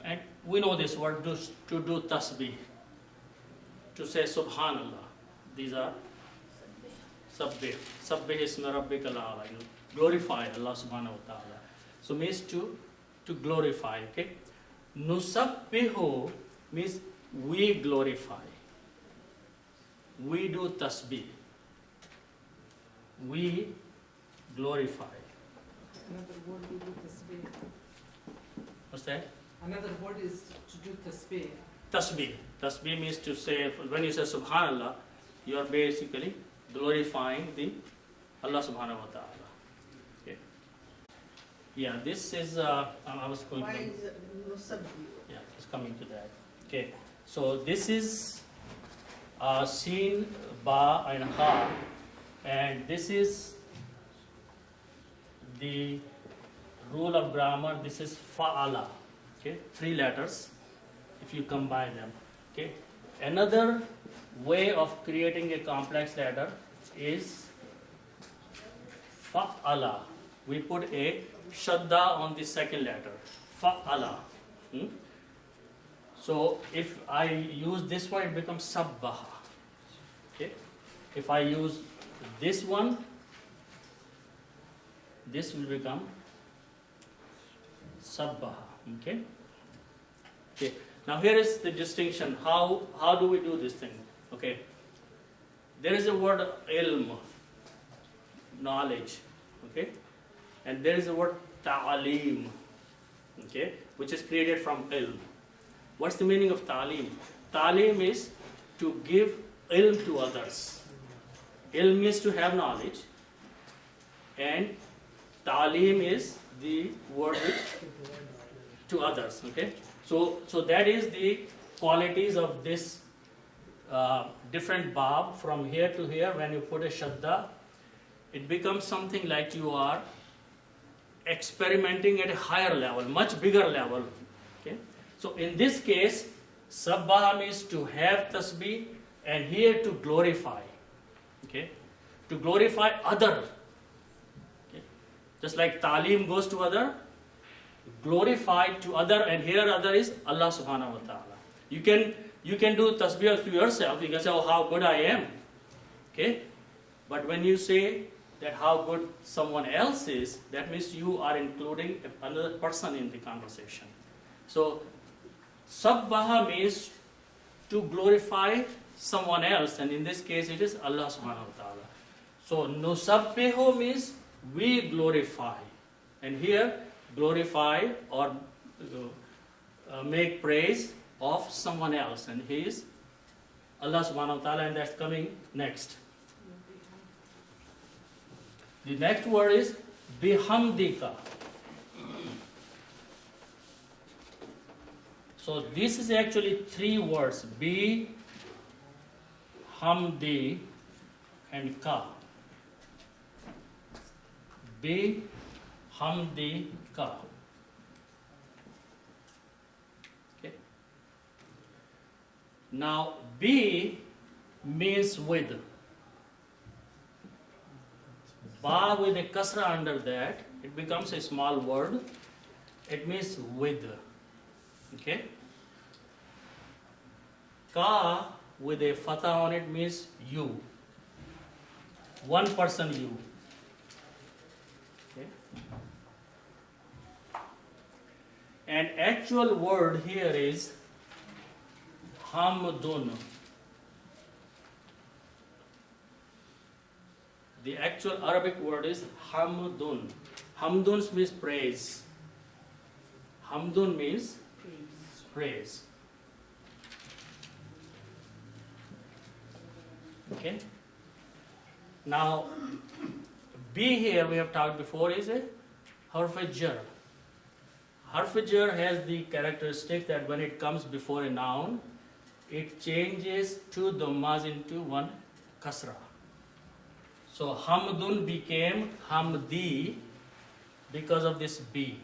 And we know this word, to do tasbih, to say subhanallah. These are sabbih. Sabbih isma rabbika al-a'la. Glorify Allah subhanahu wa ta'ala. So means to glorify. Okay. Nusabbihu means we glorify. We do tasbih. We glorify. Another word we do tasbih. What's that? Another word is to do tasbih. Tasbih. Tasbih means to say, when you say subhanallah, you are basically glorifying the Allah subhanahu wa ta'ala. Okay. Yeah, this is, I was going Why to, is it nusabbihu? yeah, it's coming to that. Okay, so this is Seen, Ba and Ha, and this is the rule of grammar. This is Fa'ala, okay, 3 letters if you combine them. Okay, another way of creating a complex letter is Fa'ala. We put a shadda on the second letter, Fa'ala. So if I use this one, it becomes Sabbaha. Okay? If I use this one, this will become Sabbaha. Okay? Okay. Now here is the distinction. How do we do this thing? Okay. There is a word ilm, knowledge. Okay? And there is a word ta'aleem, okay, which is created from ilm. What's the meaning of ta'aleem? Ta'aleem is to give ilm to others. Ilm is to have knowledge, and ta'aleem is the word which to others. Okay, so that is the qualities of this different bab from here to here. When you put a shadda, it becomes something like you are experimenting at a higher level, much bigger level. Okay? So in this case, sabbaha means to have tasbih, and here to glorify. Okay? To glorify other. Okay? Just like ta'aleem goes to other, glorify to other, and here other is Allah subhanahu wa ta'ala. You can do tasbih to yourself. You can say, oh, how good I am. Okay? But when you say that how good someone else is, that means you are including another person in the conversation. So, sabbaha means to glorify someone else, and in this case it is Allah subhanahu wa ta'ala. So, nusabbihu means we glorify, and here glorify or make praise of someone else, and he is Allah subhanahu wa ta'ala, and that's coming next. The next word is bihamdika. So this is actually 3 words, bi, hamdi, and ka. Bi, hamdi, ka. Okay. Now bi means with. Ba with a kasra under that, it becomes a small word. It means with. Okay? Ka with a fatha on it means you. One person you. Okay? And actual word here is hamdun. The actual Arabic word is hamdun. Hamdun means praise. Hamdun means praise. Okay? Now, B here we have talked before is a harf-jar. Harf-jar has the characteristic that when it comes before a noun, it changes 2 dhammas into 1 kasra. So hamdun became hamdi because of this B.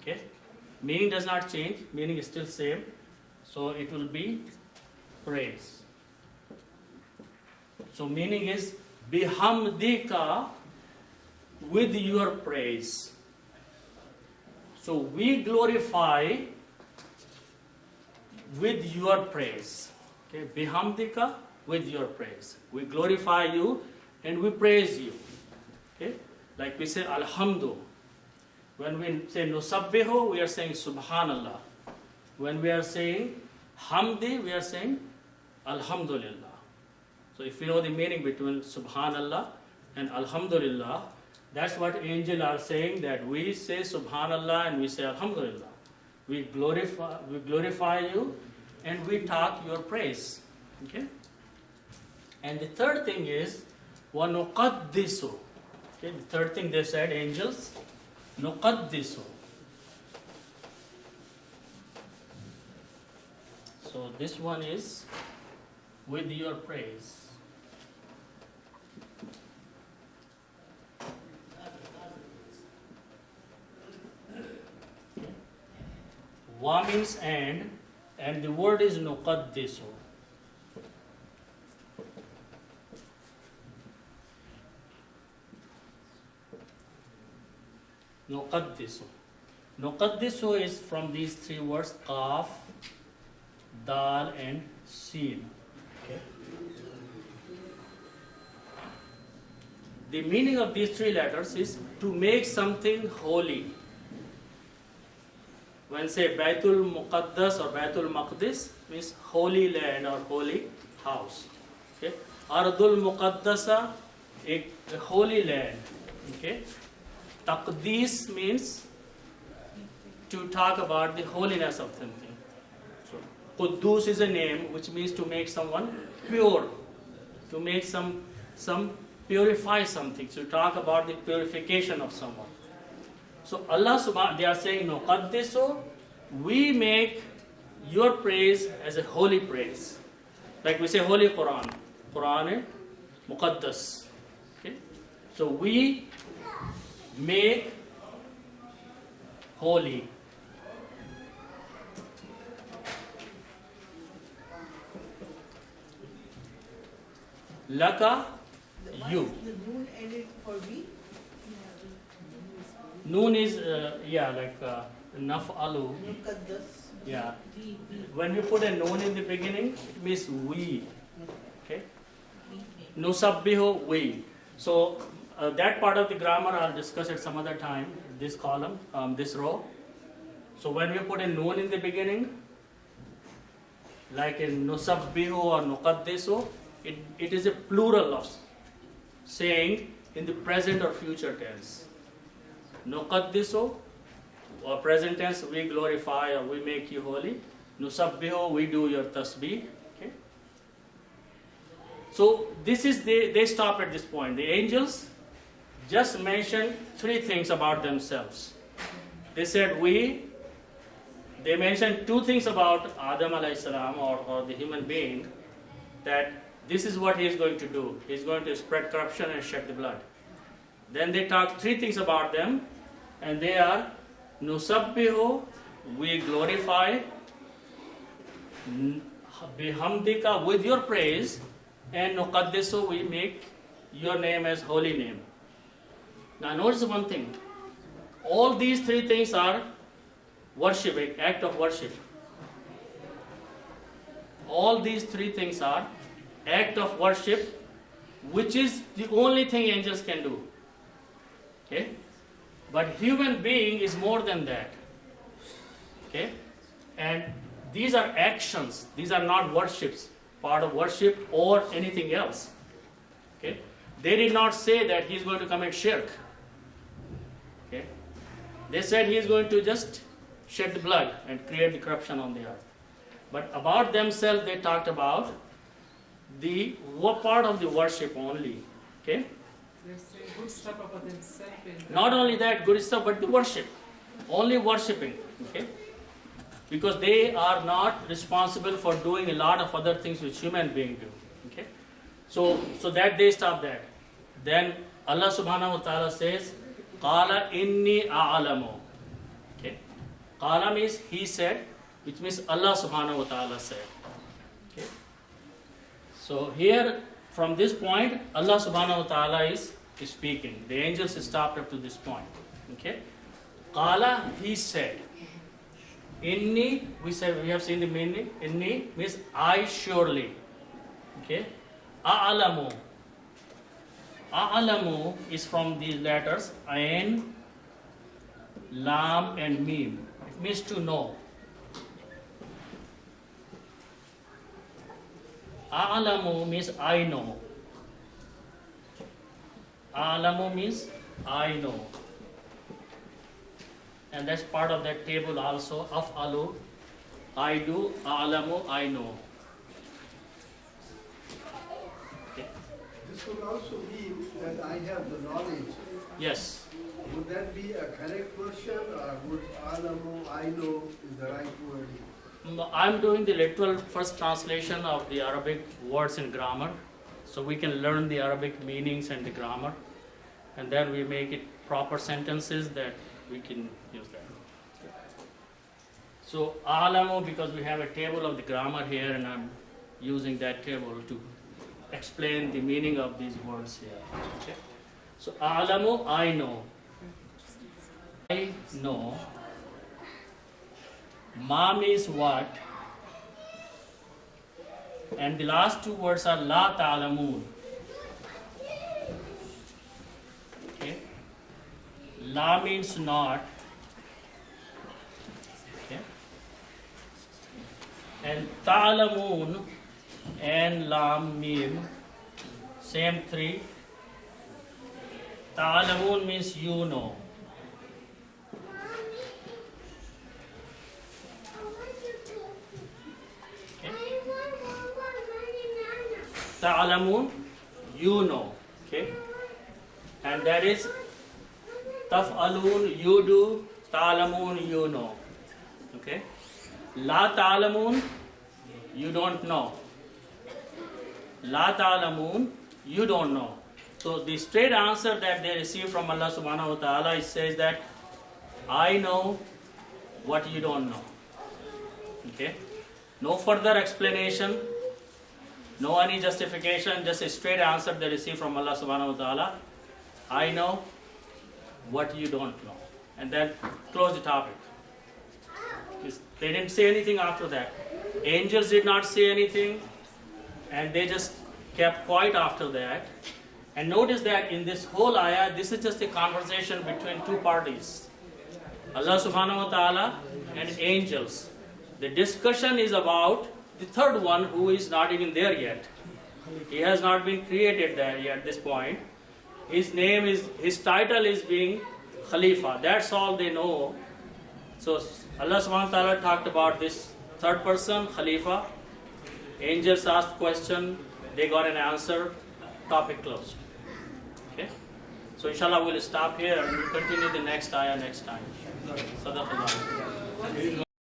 Okay? Meaning does not change, meaning is still same. So it will be praise. So meaning is bihamdika, with your praise. So we glorify with your praise. Okay? Bihamdika, with your praise. We glorify you and we praise you. Okay? Like we say alhamdu. When we say nusabbihu, we are saying subhanallah. When we are saying hamdi, we are saying alhamdulillah. So if you know the meaning between subhanallah and alhamdulillah, that's what angels are saying, that we say subhanallah and we say alhamdulillah. We glorify you and we talk your praise. Okay? And the third thing is وَنُقَدِّسُ. Okay, the third thing they said, angels, nuqaddisu. So this one is with your praise. Wa means and the word is nuqaddisu. Nuqaddisu. Nuqaddisu is from these three words, qaf, dal and sin. Okay. The meaning of these three letters is to make something holy. When say Baitul Muqaddas or Baitul Maqdis means holy land or holy house. Okay. Ardul Muqaddasa, a holy land. Okay. Taqdees means to talk about the holiness of something. So Quddus is a name which means to make someone pure, to make some purify something, to talk about the purification of someone. So Allah subhanahu, they are saying, Nuqaddisu, we make your praise as a holy praise. Like we say Holy Quran. Quran Muqaddas. Okay? So we make holy. Laka, you. The noon ended for we? Noon is, naf'alu. Muqaddas. Yeah. We. When we put a noon in the beginning, it means we. Okay? Nusabbihu, we. So that part of the grammar I'll discuss at some other time, this column, this row. So when we put a noon in the beginning, like in nusabbihu or nuqaddisu, it is a plural of saying in the present or future tense. Nuqaddisu, or present tense, we glorify or we make you holy. Nusabbihu, we do your tasbih. Okay? So this is they stop at this point. The angels just mentioned three things about themselves. They said they mentioned two things about Adam alayhi salam or the human being, that this is what he is going to do. He is going to spread corruption and shed the blood. Then they talked three things about them, and they are Nusabbihu, we glorify, Bihamdika, with your praise, and Nuqaddisu, we make your name as holy name. Now notice one thing. All these three things are worship, act of worship. All these three things are act of worship, which is the only thing angels can do. Okay? But human being is more than that. Okay? And these are actions. These are not worships, part of worship or anything else. Okay? They did not say that he is going to commit shirk. Okay? They said he is going to just shed the blood and create the corruption on the earth. But about themselves, they talked about the part of the worship only. Okay? They say good stuff about themselves. Not only that, good stuff, but the worship. Only worshipping. Okay? Because they are not responsible for doing a lot of other things which human beings do. Okay? So that they stop that. Then Allah subhanahu wa ta'ala says, Qala inni a'lamu. Okay? Qala means he said, which means Allah subhanahu wa ta'ala said. Okay? So here, from this point, Allah subhanahu wa ta'ala is speaking. The angels stopped up to this point. Okay? Qala, he said. Inni, we have seen the meaning. Inni means I surely. Okay? A'lamu. A'lamu is from these letters Ain, Lam and Mim. It means to know. A'lamu means I know. A'lamu means I know. And that's part of that table also. Af'alu, I do. A'lamu, I know. Okay. This could also mean that I have the knowledge. Yes. would that be a correct version, or would alamu, I know, is the right word? I'm doing the literal first translation of the Arabic words and grammar, so we can learn the Arabic meanings and the grammar, and then we make it proper sentences that we can use that. So alamu, because we have a table of the grammar here, and I'm using that table to explain the meaning of these words here. Okay? So alamu, I know. I know. Ma means what? And the last two words are la ta'lamun. Okay? La means not. Okay? And ta'lamun and lam mim, same three. Ta'lamun means you know. Ta'lamun, you know, okay? And that is taf'alun, you do, ta'lamun, you know, okay? La ta'lamun, you don't know. La ta'lamun, you don't know. So the straight answer that they receive from Allah subhanahu wa ta'ala, it says that I know what you don't know, okay? No further explanation. No any justification, just a straight answer they receive from Allah subhanahu wa ta'ala. I know what you don't know. And then close the topic. They didn't say anything after that. Angels did not say anything, and they just kept quiet after that. And notice that in this whole ayah, this is just a conversation between two parties. Allah subhanahu wa ta'ala and angels. The discussion is about the third one who is not even there yet. He has not been created there yet at this point. His title is being Khalifa. That's all they know. So Allah subhanahu wa ta'ala talked about this third person, Khalifa. Angels asked question, they got an answer, topic closed. Okay? So inshallah we'll stop here and we'll continue the next ayah next time. Sadaqallah.